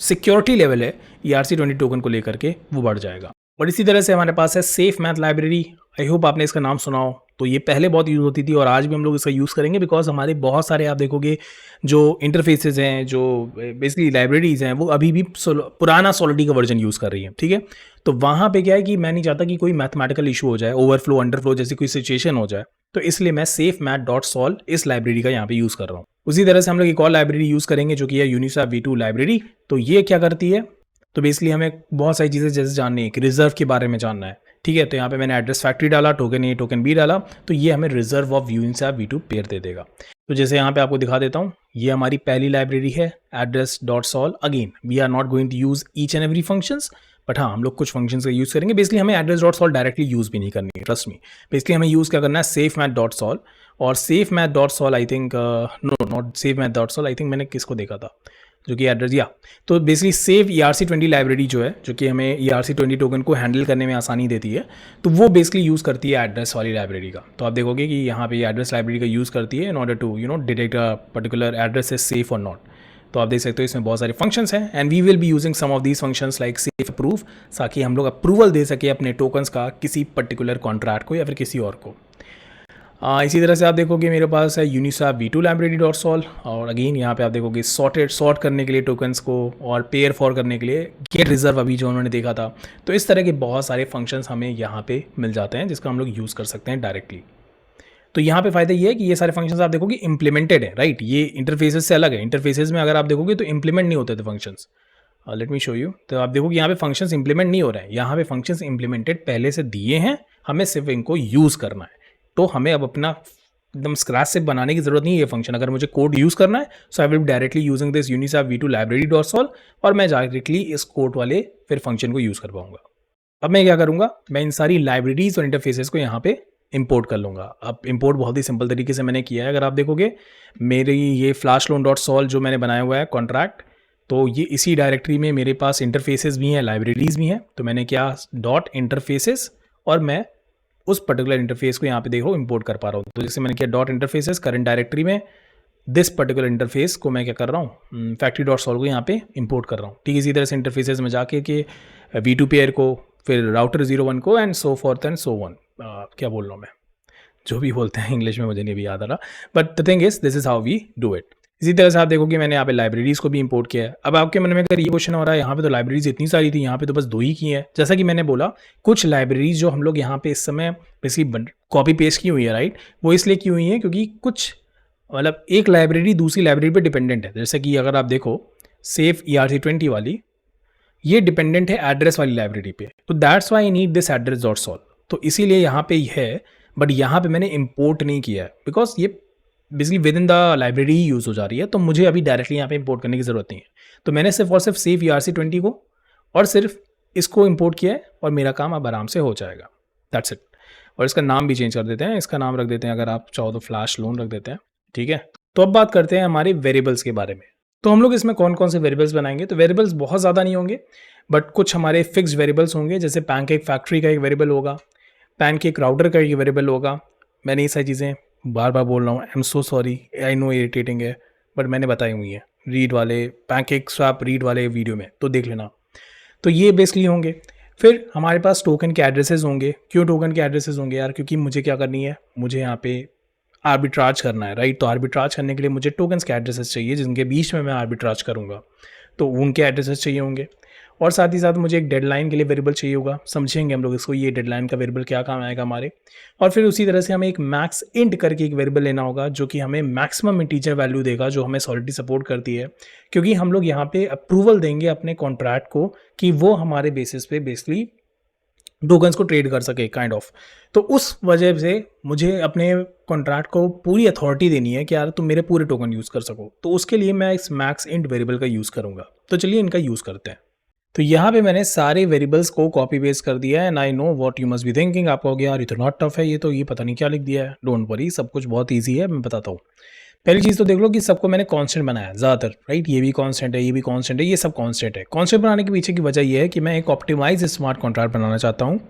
सिक्योरिटी लेवल है ERC20 टोकन को लेकर के वो बढ़ जाएगा। और इसी तरह से हमारे पास है safe math library, I hope आपने इसका नाम सुना हो। तो ये पहले बहुत यूज़ होती थी और आज भी हम लोग इसका यूज़ करेंगे, बिकॉज हमारे बहुत सारे आप देखोगे जो इंटरफेसेस हैं, जो बेसिकली लाइब्रेरीज़ हैं, वो अभी भी पुराना Solidity का वर्जन यूज़ कर रही है, ठीक है। तो वहाँ पे क्या है कि मैं नहीं चाहता कि कोई मैथमेटिकल इशू हो जाए, ओवरफ्लो अंडरफ्लो जैसी कोई सिचुएशन हो जाए, तो इसलिए मैं safemath.sol इस लाइब्रेरी का यहाँ पे यूज़ कर रहा हूँ। उसी तरह से हम लोग एक और लाइब्रेरी यूज़ करेंगे जो कि है Uniswap v2 लाइब्रेरी। तो ये क्या करती है, तो बेसिकली हमें बहुत सारी चीज़ें जैसे जाननी है कि रिजर्व के बारे में जानना है ठीक है, तो यहाँ पे मैंने एड्रेस फैक्ट्री डाला, टोकन ए टोकन बी डाला, तो ये हमें रिजर्व ऑफ व्यू इंसा V2 पेयर दे देगा। तो जैसे यहाँ पे आपको दिखा देता हूँ, ये हमारी पहली लाइब्रेरी है address dot sol. Again we are not going to use each and every functions, but हाँ हम लोग कुछ फंक्शंस का यूज़ करेंगे। बेसिकली हमें address dot sol directly use भी नहीं करनी है, ट्रस्ट मी। बेसिकली हमें यूज़ क्या करना है, सेफ मैथ डॉट सॉल। और safe math dot sol I think no not safe math dot sol, I think मैंने किसको देखा था जो कि एड्रेस या तो बेसिकली सेव ERC20 लाइब्रेरी जो है, जो कि हमें ERC20 टोकन को हैंडल करने में आसानी देती है, तो वो बेसिकली यूज़ करती है एड्रेस वाली लाइब्रेरी का। तो आप देखोगे कि यहाँ पे एड्रेस लाइब्रेरी का यूज़ करती है in order to detect a particular address is safe और नॉट। तो आप देख सकते हो इसमें बहुत सारे फंक्शंस हैं and we will be using some of these functions like safe approve, ताकि हम लोग अप्रूवल दे सके अपने टोकन्स का किसी पर्टिकुलर कॉन्ट्रैक्ट को या फिर किसी और को। इसी तरह से आप देखोगे मेरे पास है यूनिसा V2 लाइब्रेरी डॉट सॉल, और अगेन यहाँ पे आप देखोगे सॉर्ट करने के लिए टोकन्स को और पेयर फॉर करने के लिए गेट रिजर्व, अभी जो उन्होंने देखा था। तो इस तरह के बहुत सारे फंक्शंस हमें यहाँ पे मिल जाते हैं जिसका हम लोग यूज़ कर सकते हैं डायरेक्टली। तो यहाँ पे फ़ायदा ये है कि ये सारे फंक्शंस आप देखोगे इंप्लीमेंटेड है, राइट। ये इंटरफेसेस से अलग है। इंटरफेसेस में अगर आप देखोगे तो इंप्लीमेंट नहीं होते थे functions. Late me show you. तो आप देखोगे यहाँ पे फंक्शंस इंप्लीमेंट नहीं हो रहे हैं, यहाँ पे फंक्शंस इंप्लीमेंटेड पहले से दिए हैं, हमें सिर्फ इनको यूज़ करना है। तो हमें अब अपना एकदम स्क्रैच से बनाने की जरूरत नहीं है ये फंक्शन। अगर मुझे कोड यूज़ करना है so I will directly using this Uniswap V2 library dot sol, और मैं डायरेक्टली इस कोड वाले फिर फंक्शन को यूज़ कर पाऊंगा। अब मैं क्या करूँगा, मैं इन सारी लाइब्रेरीज और इंटरफेसेस को यहाँ पे इंपोर्ट कर लूँगा। अब इंपोर्ट बहुत ही सिंपल तरीके से मैंने किया है। अगर आप देखोगे मेरी ये फ्लैश लोन डॉट सॉल जो मैंने बनाया हुआ है कॉन्ट्रैक्ट, तो ये इसी डायरेक्टरी में मेरे पास इंटरफेसेस भी हैं, लाइब्रेरीज भी हैं। तो मैंने क्या डॉट इंटरफेसेस, और मैं उस पर्टिकुलर इंटरफेस को यहाँ पे देखो इंपोर्ट कर पा रहा हूँ। तो जैसे मैंने किया डॉट इंटरफेसेस करंट डायरेक्टरी में दिस पर्टिकुलर इंटरफेस को मैं क्या कर रहा हूँ, फैक्ट्री डॉट सॉल्व को यहाँ पे इंपोर्ट कर रहा हूँ। ठीक है, इसी तरह से इंटरफेसेस में जाके कि V2 पेयर को, फिर राउटर 01 को, and so forth and so one. क्या बोल रहा हूँ मैं, जो भी बोलते हैं इंग्लिश में मुझे नहीं भी याद आ रहा, but the thing is this is how we do it. इसी तरह से आप देखोगे मैंने यहाँ पे लाइब्रेरीज को भी इंपोर्ट किया है। अब आपके मन में अगर ये क्वेश्चन हो रहा है यहाँ पे तो लाइब्रेरीज इतनी सारी थी, यहाँ पे तो बस 2 ही की हैं। जैसा कि मैंने बोला, कुछ लाइब्रेरीज जो हम लोग यहाँ पे इस समय बेसिकली कॉपी पेस्ट की हुई है, राइट, वो इसलिए की हुई है क्योंकि कुछ मतलब एक लाइब्रेरी दूसरी लाइब्रेरी पे डिपेंडेंट है। जैसे कि अगर आप देखो सेफ ERC20 वाली, ये डिपेंडेंट है एड्रेस वाली लाइब्रेरी पे, तो that's why I need this address dot solve. तो इसीलिए यहाँ पे है, बट यहाँ पे मैंने इंपोर्ट नहीं किया है बिकॉज ये basically with in the library he use हो जा रही है, तो मुझे अभी डायरेक्टली यहाँ पे इंपोर्ट करने की ज़रूरत नहीं है। तो मैंने सिर्फ और सिर्फ सेव ERC20 को और सिर्फ इसको इंपोर्ट किया है, और मेरा काम अब आराम से हो जाएगा। That's it. और इसका नाम भी चेंज कर देते हैं, इसका नाम रख देते हैं, अगर आप चाहो तो फ्लैश लोन रख देते हैं। ठीक है, तो अब बात करते हैं हमारे वेरिएबल्स के बारे में। तो हम लोग इसमें कौन कौन से वेरिएबल्स बनाएंगे, तो वेरिएबल्स बहुत ज़्यादा नहीं होंगे, बट कुछ हमारे फिक्स्ड वेरिएबल्स होंगे। जैसे पैनकेक फैक्ट्री का एक वेरिएबल होगा, पैनकेक राउटर का एक वेरिएबल होगा। मैंने ये सारी चीज़ें बार बार बोल रहा हूँ, I am so sorry, I know irritating है, बट मैंने बताई हुई है रीड वाले पैनकेक स्वैप रीड वाले वीडियो में, तो देख लेना। तो ये बेसिकली होंगे। फिर हमारे पास टोकन के एड्रेसेस होंगे। क्यों टोकन के एड्रेसेस होंगे यार, क्योंकि मुझे क्या करनी है, मुझे यहाँ पे आर्बिट्राज करना है, राइट। तो आर्बिट्राज करने के लिए मुझे टोकन्स के एड्रेसेस चाहिए जिनके बीच में मैं आर्बिट्राज करूँगा, तो उनके एड्रेसेस चाहिए होंगे। और साथ ही साथ मुझे एक डेडलाइन के लिए वेरिएबल चाहिए होगा। समझेंगे हम लोग इसको, ये डेडलाइन का वेरिएबल क्या काम आएगा हमारे। और फिर उसी तरह से हमें एक मैक्स इंट करके एक वेरिएबल लेना होगा जो कि हमें मैक्सिमम इंटीजर वैल्यू देगा, जो हमें सॉलिडिटी सपोर्ट करती है, क्योंकि हम लोग यहाँ पे अप्रूवल देंगे अपने कॉन्ट्रैक्ट को कि वो हमारे बेसिस पे बेसिकली टोकन्स को ट्रेड कर सके काइंड ऑफ। तो उस वजह से मुझे अपने कॉन्ट्रैक्ट को पूरी अथॉरिटी देनी है कि यार तुम मेरे पूरे टोकन यूज़ कर सको। तो उसके लिए मैं इस मैक्स इंट वेरिएबल का यूज़ करूँगा। तो चलिए इनका यूज़ करते हैं। तो यहाँ पे मैंने सारे वेरिएबल्स को कॉपी पेस्ट कर दिया है, and I know what you must be thinking. आप कहोगे यार इतना टफ है ये पता नहीं क्या लिख दिया है। डोंट वरी, सब कुछ बहुत ईजी है, मैं बताता हूँ। पहली चीज़ तो देख लो कि सबको मैंने कांस्टेंट बनाया ज़्यादातर, राइट। ये भी कांस्टेंट है, ये भी कांस्टेंट है, ये सब कांस्टेंट है। कांस्टेंट बनाने के पीछे की वजह ये है कि मैं एक ऑप्टिमाइज स्मार्ट कॉन्ट्रैक्ट बनाना चाहता हूँ,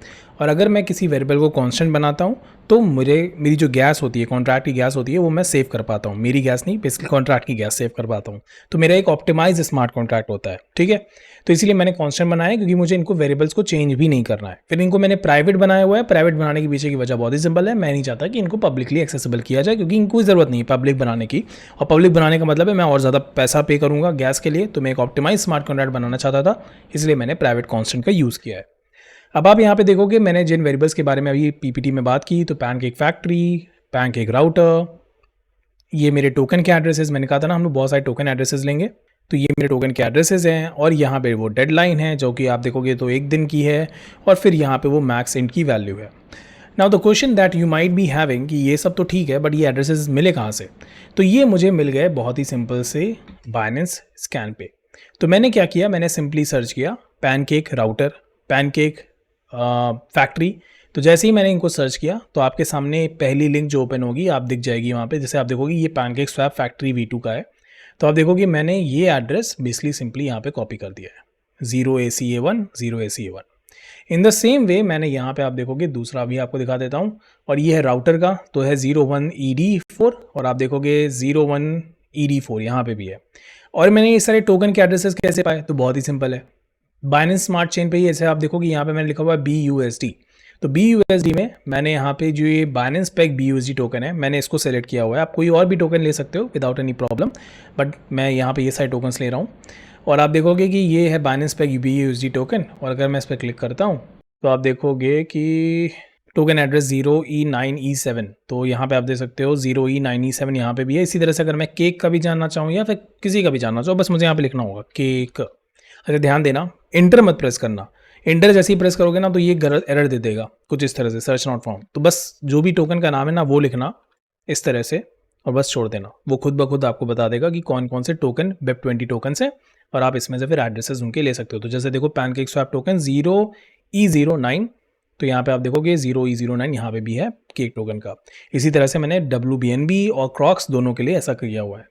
और अगर मैं किसी वेरिएबल को कांस्टेंट बनाता हूँ तो मेरी जो गैस होती है, कॉन्ट्रैक्ट की गैस होती है, वो मैं सेव कर पाता हूँ। मेरी गैस नहीं, बेसिकली कॉन्ट्रैक्ट की गैस सेव कर पाता हूँ। तो मेरा एक ऑप्टिमाइज स्मार्ट कॉन्ट्रैक्ट होता है, ठीक है। तो इसीलिए मैंने कांस्टेंट बनाया क्योंकि मुझे इनको वेरिएबल्स को चेंज भी नहीं करना है। फिर इनको मैंने प्राइवेट बनाया हुआ है। प्राइवेट बनाने के पीछे की वजह बहुत ही सिंपल है, मैं नहीं चाहता कि इनको पब्लिकली एक्सेसिबल किया जाए, क्योंकि इनको ज़रूरत नहीं है पब्लिक बनाने की। और पब्लिक बनाने का मतलब है मैं और ज़्यादा पैसा पे करूँगा गैस के लिए। तो मैं एक ऑप्टिमाइज स्मार्ट कॉन्ट्रैक्ट बनाना चाहता था, इसलिए मैंने प्राइवेट कांस्टेंट का यूज़ किया है। अब आप यहाँ पे देखोगे मैंने जिन वेरिएबल्स के बारे में अभी पीपीटी में बात की, तो पैनकेक फैक्ट्री, पैनकेक राउटर, ये मेरे टोकन के एड्रेसेस। मैंने कहा था ना हम लोग बहुत सारे टोकन एड्रेसेस लेंगे, तो ये मेरे टोकन के एड्रेसेस हैं और यहाँ पे वो डेडलाइन है जो कि आप देखोगे तो 1 दिन की है और फिर यहाँ पे वो मैक्स इंट की वैल्यू है। Now the question that you might be having कि ये सब तो ठीक है बट ये एड्रेसेस मिले कहाँ से? तो ये मुझे मिल गए बहुत ही सिंपल से बाइनेंस स्कैन पे। तो मैंने क्या किया, मैंने सिंपली सर्च किया पैनकेक राउटर, पैनकेक फैक्ट्री। तो जैसे ही मैंने इनको सर्च किया तो आपके सामने पहली लिंक जो ओपन होगी आप दिख जाएगी वहाँ पे। जैसे आप देखोगे ये पैनकेक स्वैप फैक्ट्री V2 का है। तो आप देखोगे मैंने ये एड्रेस बेसिकली सिंपली यहाँ पे कॉपी कर दिया है 0ACA1 0ACA1। In the same way मैंने यहाँ पे आप देखोगे दूसरा भी आपको दिखा देता हूँ और ये है राउटर का, तो है 01ED4 और आप देखोगे 01ED4 यहाँ पे भी है। और मैंने ये सारे टोकन के एड्रेसेस कैसे पाए? तो बहुत ही सिंपल है, बाइनेंस स्मार्ट चेन पे ही ऐसे आप देखोगे यहाँ पे मैंने लिखा हुआ है BUSD। तो BUSD में मैंने यहाँ पे जो ये बाइनेंस पैक BUSD टोकन है मैंने इसको सेलेक्ट किया हुआ है। आप कोई और भी टोकन ले सकते हो विदाउट एनी प्रॉब्लम, बट मैं यहाँ पे ये सारे टोकन्स ले रहा हूँ। और आप देखोगे कि ये है बाइनेंस पैक BUSD टोकन और अगर मैं इस पर क्लिक करता हूँ तो आप देखोगे कि टोकन एड्रेस 0E9E7, तो यहाँ पे आप देख सकते हो 0E9E7 यहाँ पे भी है। इसी तरह से अगर मैं केक का भी जानना चाहूँ या फिर किसी का भी जानना चाहूँ, बस मुझे यहाँ पे लिखना होगा केक। अच्छा ध्यान देना, इंटर मत प्रेस करना, इंटर जैसे ही प्रेस करोगे ना तो ये गलत एरर दे देगा कुछ इस तरह से, सर्च नॉट फाउंड। तो बस जो भी टोकन का नाम है ना वो लिखना इस तरह से और बस छोड़ देना, वो खुद ब खुद आपको बता देगा कि कौन कौन से टोकन वेब20 टोकन है और आप इसमें से फिर एड्रेसेस उनके ले सकते हो। तो जैसे देखो पैनकेक स्वैप टोकन 0E09, तो यहाँ पे आप देखोगे 0E09 यहाँ पे भी है केक टोकन का। इसी तरह से मैंने WBNB और क्रॉक्स दोनों के लिए ऐसा किया हुआ है।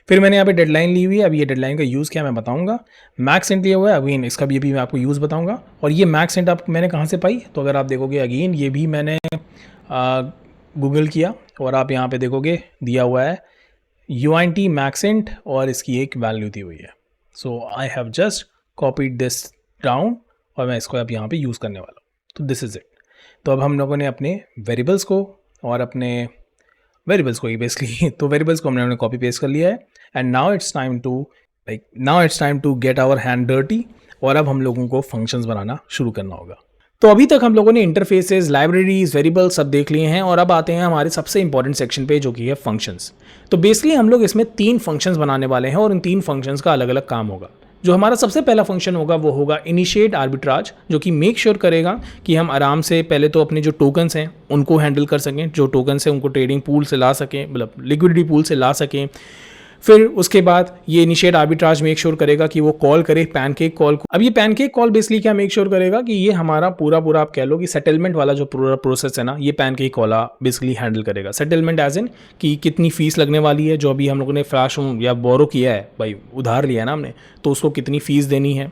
फिर मैंने यहाँ पे डेडलाइन ली हुई है, अब ये डेडलाइन का यूज़ क्या मैं बताऊंगा। मैक्स इंट लिया हुआ है, अगेन इसका भी अभी मैं आपको यूज़ बताऊंगा। और ये मैक्स इंट आप मैंने कहाँ से पाई, तो अगर आप देखोगे अगेन ये भी मैंने गूगल किया और आप यहाँ पे देखोगे दिया हुआ है UINT मैक्स इंट और इसकी एक वैल्यू दी हुई है। So I have just copied this down और मैं इसको अब यहाँ पे यूज़ करने वाला हूँ। तो दिस इज़ इट। तो अब हम लोगों ने अपने वेरिएबल्स को और अपने वेरिएबल्स को ही बेसिकली तो वेरिएबल्स को हमने कॉपी पेस्ट कर लिया है and now it's time to get our hand dirty और अब हम लोगों को फंक्शंस बनाना शुरू करना होगा। तो अभी तक हम लोगों ने इंटरफेसेस, लाइब्रेरीज, वेरिएबल्स सब देख लिए हैं और अब आते हैं हमारे सबसे इंपॉर्टेंट सेक्शन पे जो कि है फंक्शंस। तो बेसिकली हम लोग इसमें 3 फंक्शंस बनाने वाले हैं और इन 3 फंक्शंस का अलग अलग काम होगा। जो हमारा सबसे पहला फंक्शन होगा वो होगा इनिशिएट आर्बिट्राज, जो कि मेक श्योर करेगा कि हम आराम से पहले तो अपने जो टोकन्स हैं उनको हैंडल कर सकें, जो टोकन्स हैं उनको ट्रेडिंग पूल से ला सकें, मतलब लिक्विडिटी पूल से ला सकें। फिर उसके बाद ये इनिशिएट आर्बिट्राज मेक श्योर करेगा कि वो कॉल करे पैनकेक कॉल को। अब ये पैनकेक कॉल बेसिकली क्या मेक श्योर करेगा कि ये हमारा पूरा आप कह लो कि सेटलमेंट वाला जो पूरा प्रोसेस है ना, ये पैनकेक कॉल बेसिकली हैंडल करेगा। सेटलमेंट एज इन कि कितनी फीस लगने वाली है, जो अभी हम लोगों ने फ्लैश या बोरो किया है, भाई उधार लिया है ना हमने, तो उसको कितनी फीस देनी है,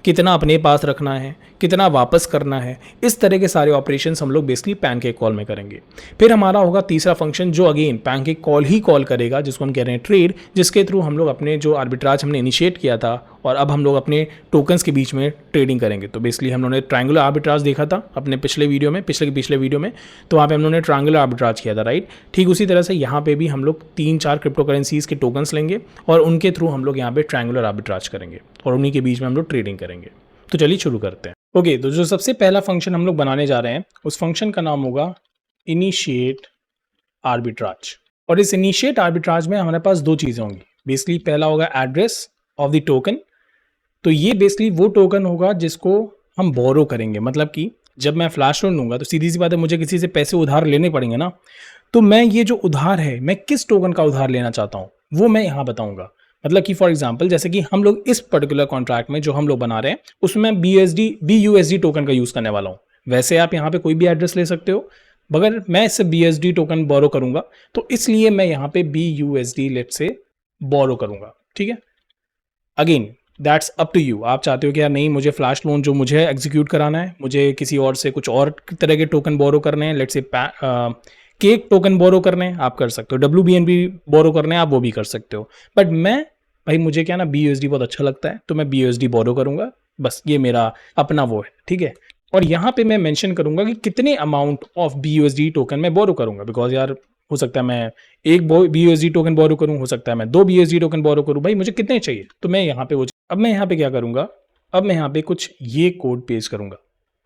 कितना अपने पास रखना है, कितना वापस करना है, इस तरह के सारे ऑपरेशंस हम लोग बेसिकली पैनकेक कॉल में करेंगे। फिर हमारा होगा तीसरा फंक्शन जो अगेन पैनकेक कॉल ही कॉल करेगा, जिसको हम कह रहे हैं ट्रेड, जिसके थ्रू हम लोग अपने जो आर्बिट्राज हमने इनिशिएट किया था और अब हम लोग अपने टोकन्स के बीच में ट्रेडिंग करेंगे। तो बेसिकली हम लोगों ने ट्रायंगुलर आर्बिट्राज देखा था अपने पिछले वीडियो में, पिछले वीडियो में, तो वहाँ पे हम लोगों ने ट्रायंगुलर आर्बिट्राज किया था, राइट। ठीक उसी तरह से यहाँ पे भी हम लोग 3-4 क्रिप्टो करेंसीज के टोकन्स लेंगे और उनके थ्रू हम लोग यहाँ पे ट्रायंगुलर आर्बिट्राज करेंगे और उन्हीं के बीच में हम लोग ट्रेडिंग करेंगे। तो चलिए शुरू करते हैं। ओके, तो जो सबसे पहला फंक्शन हम लोग बनाने जा रहे हैं उस फंक्शन का नाम होगा इनिशिएट आर्बिट्राज। और इस इनिशिएट आर्बिट्राज में हमारे पास 2 चीज़ें होंगी। बेसिकली पहला होगा एड्रेस ऑफ द टोकन। तो ये बेसिकली वो टोकन होगा जिसको हम बोरो करेंगे, मतलब कि जब मैं फ्लैश लोन लूँगा तो सीधी सी बात है मुझे किसी से पैसे उधार लेने पड़ेंगे ना, तो मैं ये जो उधार है मैं किस टोकन का उधार लेना चाहता हूँ वो मैं यहाँ बताऊँगा। मतलब कि फॉर एग्जांपल जैसे कि हम लोग इस पर्टिकुलर कॉन्ट्रैक्ट में जो हम लोग बना रहे हैं उसमें BUSD टोकन का यूज़ करने वाला हूँ। वैसे आप यहाँ पे कोई भी एड्रेस ले सकते हो, मगर मैं इससे BUSD टोकन बोरो करूँगा तो इसलिए मैं यहाँ पे BUSD लेट से बोरो करूँगा, ठीक है। Again that's up to you, आप चाहते हो कि यार नहीं मुझे फ्लैश लोन जो मुझे एग्जीक्यूट कराना है, मुझे किसी और से कुछ और तरह के टोकन बोरो करने हैं, लेट से केक टोकन बोरो करने हैं, आप कर सकते हो। WBNB बोरो करने हैं, आप वो भी कर सकते हो। बट मैं भाई मुझे क्या ना BUSD बहुत अच्छा लगता है तो मैं BUSD बोरो करूंगा, बस ये मेरा अपना वो है, ठीक है। और यहाँ पे मैं मेंशन करूंगा कि कितने अमाउंट ऑफ BUSD टोकन मैं बोरो करूंगा, बिकॉज यार हो सकता है मैं एक BUSD टोकन बोरो करूं, हो सकता है मैं 2 BUSD टोकन बोरो करूं, भाई मुझे कितने चाहिए तो मैं यहाँ पे वो। अब मैं यहाँ पे क्या करूंगा, अब मैं यहाँ पे कुछ ये कोड पेश करूंगा।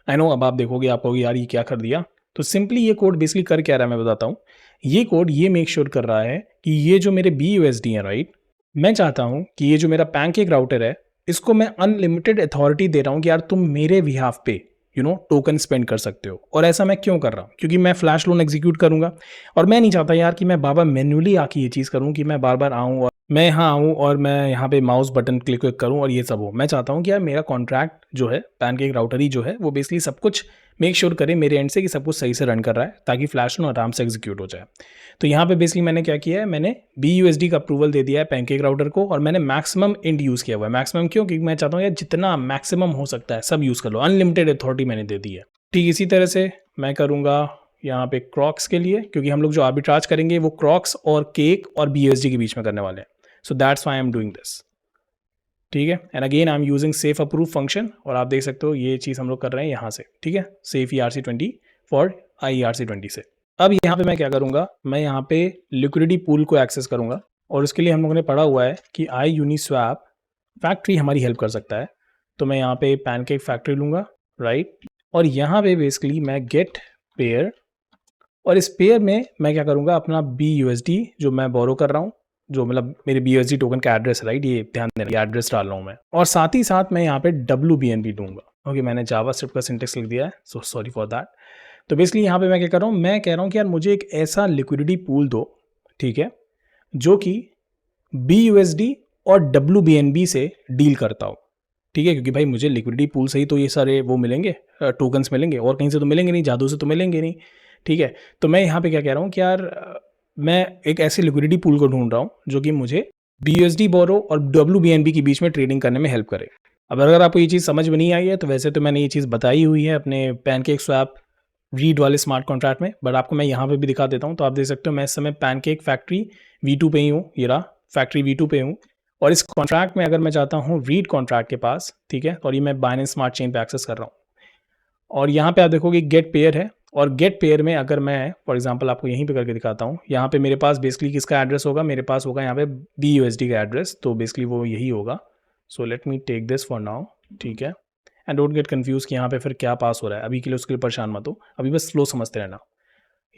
आई नो अब आप देखोगे, आप कहोगे यार ये क्या कर दिया, तो सिंपली ये कोड बेसिकली कर क्या रहा है मैं बताता हूँ। ये कोड ये मेक श्योर कर रहा है कि ये जो मेरे BUSD है, राइट, मैं चाहता हूँ कि ये जो मेरा पैनकेक राउटर है, इसको मैं अनलिमिटेड अथॉरिटी दे रहा हूँ कि यार तुम मेरे बिहाफ पे टोकन स्पेंड कर सकते हो। और ऐसा मैं क्यों कर रहा हूँ? क्योंकि मैं फ्लैश लोन एग्जीक्यूट करूँगा और मैं नहीं चाहता यार कि मैं बार-बार मैन्युअली आके ये चीज़ करूँ कि मैं बार-बार आऊँ और मैं यहाँ आऊँ और मैं यहाँ पे माउस बटन क्लिक विक करूँ और ये सब हो। मैं चाहता हूँ कि यार मेरा कॉन्ट्रैक्ट जो है, पैनकेक राउटर ही जो है, वो बेसिकली सब कुछ मेक श्योर करे मेरे एंड से कि सब कुछ सही से रन कर रहा है, ताकि फ्लैश लोन आराम से एग्जीक्यूट हो जाए। तो यहाँ पे बेसिकली मैंने क्या किया है, मैंने BUSD का अप्रूवल दे दिया है पैनकेक राउटर को और मैंने मैक्सिमम इंड यूज़ किया हुआ है। मैक्सिमम क्यों? क्योंकि मैं चाहता हूँ यार जितना मैक्सिमम हो सकता है सब यूज़ कर लो, अनलिमिटेड अथॉरिटी मैंने दे दी है। ठीक इसी तरह से मैं करूँगा यहाँ पे क्रॉक्स के लिए, क्योंकि हम लोग जो आर्बिट्राज करेंगे वो क्रॉक्स और केक और BUSD के बीच में करने वाले हैं। So that's why I am doing this. ठीक है, and again I am using safe approve function और आप देख सकते हो ये चीज़ हम लोग कर रहे हैं यहाँ से। ठीक है, सेफ ERC20 फॉर IERC20 से। अब यहाँ पे मैं क्या करूँगा, मैं यहाँ पे लिक्विडिटी पूल को एक्सेस करूँगा और उसके लिए हम लोगों ने पढ़ा हुआ है कि iUniswap फैक्ट्री हमारी हेल्प कर सकता है। तो मैं यहाँ पे पैनकेक फैक्ट्री लूँगा, राइट, और यहाँ पे बेसिकली मैं गेट पेयर और इस पेयर में मैं क्या करूँगा, अपना BUSD जो मैं बोरो कर रहा हूँ, जो मतलब मेरे BUSD टोकन का एड्रेस है, राइट, ये ध्यान देना, ये एड्रेस डाल रहा हूँ मैं, और साथ ही साथ मैं यहाँ पे WBNB दूंगा। ओके, मैंने जावास्क्रिप्ट का सिंटेक्स लिख दिया है, सो सॉरी फॉर दैट। तो बेसिकली यहाँ पे मैं क्या कर रहा हूँ, मैं कह रहा हूँ कि यार मुझे एक ऐसा लिक्विडिटी पूल दो, ठीक है, जो कि BUSD और WBNB से डील करता हो। ठीक है, क्योंकि भाई मुझे लिक्विडिटी पूल से ही तो ये सारे वो मिलेंगे, टोकन्स मिलेंगे, और कहीं से तो मिलेंगे नहीं, जादू से तो मिलेंगे नहीं। ठीक है, तो मैं यहाँ पे क्या कह रहा हूँ कि यार मैं एक ऐसी लिक्विडिटी पूल को ढूंढ रहा हूँ जो कि मुझे BUSD बोरो और WBNB के बीच में ट्रेडिंग करने में हेल्प करे। अब अगर आपको ये चीज़ समझ में नहीं आई है तो वैसे तो मैंने ये चीज़ बताई हुई है अपने पैनकेक स्वैप रीड वाले स्मार्ट कॉन्ट्रैक्ट में, बट आपको मैं यहाँ पे भी दिखा देता हूँ। तो आप देख सकते हो मैं इस समय पैनकेक फैक्ट्री V2 पे ही हूँ, ये रहा फैक्ट्री V2 पे हूँ, और इस कॉन्ट्रैक्ट में अगर मैं चाहता हूँ रीड कॉन्ट्रैक्ट के पास, ठीक है, और ये मैं बाइनेंस स्मार्ट चेन पे एक्सेस कर रहा हूँ और यहाँ पे आप देखोगे गेट पेयर है, और गेट पेयर में अगर मैं फॉर एग्जांपल आपको यहीं पे करके दिखाता हूँ, यहाँ पे मेरे पास बेसिकली किसका एड्रेस होगा, मेरे पास होगा यहाँ पे BUSD का एड्रेस, तो बेसिकली वो यही होगा। So let me take this for now, ठीक है, एंड डोंट गेट कन्फ्यूज कि यहाँ पे फिर क्या पास हो रहा है, अभी के लिए उसके लिए परेशान मत हो, अभी बस स्लो समझते रहना।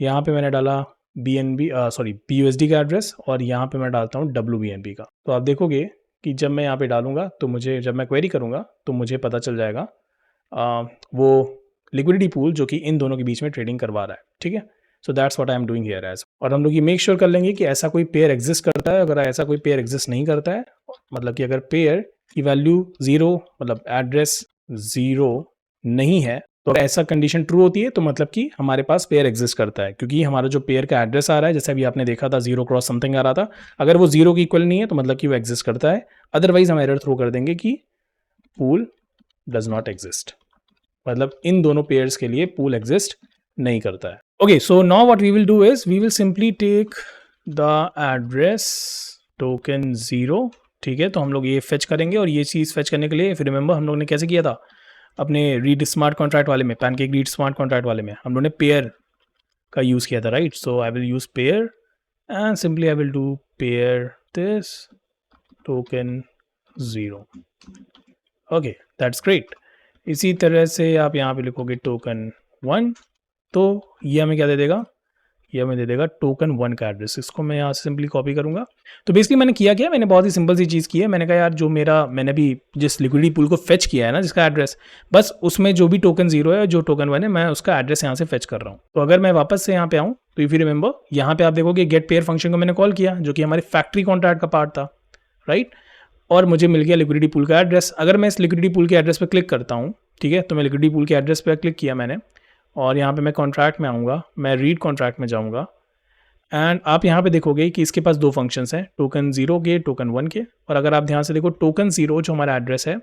यहाँ पे मैंने डाला BUSD का एड्रेस और यहाँ पे मैं डालता हूँ WBNB का। तो आप देखोगे कि जब मैं यहाँ पे डालूंगा तो मुझे, जब मैं क्वेरी करूँगा तो मुझे पता चल जाएगा वो लिक्विडिटी पूल जो कि इन दोनों के बीच में ट्रेडिंग करवा रहा है। ठीक है, so that's what I am doing here as. और हम लोग ये मेक श्योर कर लेंगे कि ऐसा कोई पेयर एग्जिस्ट करता है। अगर ऐसा कोई पेयर एग्जिस्ट नहीं करता है, मतलब कि अगर पेयर की वैल्यू 0, मतलब एड्रेस 0 नहीं है, तो ऐसा कंडीशन ट्रू होती है तो मतलब कि हमारे पास पेयर एग्जिस्ट करता है, क्योंकि हमारा जो पेयर का एड्रेस आ रहा है, जैसे अभी आपने देखा था 0 क्रॉस समथिंग आ रहा था, अगर वो 0 की इक्वल नहीं है तो मतलब कि वो एग्जिस्ट करता है, अदरवाइज हम एरर थ्रो कर देंगे कि पूल डज नॉट एग्जिस्ट, मतलब इन दोनों पेयर्स के लिए पूल एग्जिस्ट नहीं करता है। Okay, so now what we will do is we will simply take the address token 0। ठीक है, तो हम लोग ये फेच करेंगे, और ये चीज़ फेच करने के लिए फिर रिमेंबर हम लोग ने कैसे किया था अपने रीड स्मार्ट कॉन्ट्रैक्ट वाले में, पैनकेक रीड स्मार्ट कॉन्ट्रैक्ट वाले में हम लोग ने पेयर का यूज़ किया था, right. So I will use pair and simply I will do pair this token 0। Okay, that's great. इसी तरह से आप यहाँ पे लिखोगे टोकन 1, तो ये हमें क्या दे देगा, ये हमें दे देगा टोकन 1 का एड्रेस। इसको मैं यहाँ से सिंपली कॉपी करूँगा। तो बेसिकली मैंने किया क्या, मैंने बहुत ही सिंपल सी चीज़ की है, मैंने कहा यार जो मेरा, मैंने भी जिस लिक्विडिटी पूल को फेच किया है ना, जिसका एड्रेस, बस उसमें जो भी टोकन 0 है, जो टोकन 1 है, मैं उसका एड्रेस यहाँ से फेच कर रहा हूँ। तो अगर मैं वापस से यहाँ पे आऊँ तो इफ यू रिमेंबर, यहाँ पे आप देखोगे गेट पेयर फंक्शन को मैंने कॉल किया, जो कि हमारे फैक्ट्री कॉन्ट्रैक्ट का पार्ट था, राइट, और मुझे मिल गया लिक्विडिटी पूल का एड्रेस। अगर मैं इस लिक्विडिटी पूल के एड्रेस पर क्लिक करता हूँ, ठीक है, तो मैं लिक्विडिटी पूल के एड्रेस पर क्लिक किया मैंने, और यहाँ पे मैं कॉन्ट्रैक्ट में आऊँगा, मैं रीड कॉन्ट्रैक्ट में जाऊँगा, एंड आप यहाँ पे देखोगे कि इसके पास 2 फंक्शंस हैं, टोकन 0 के, टोकन 1 के। और अगर आप ध्यान से देखो, टोकन 0 जो हमारा एड्रेस है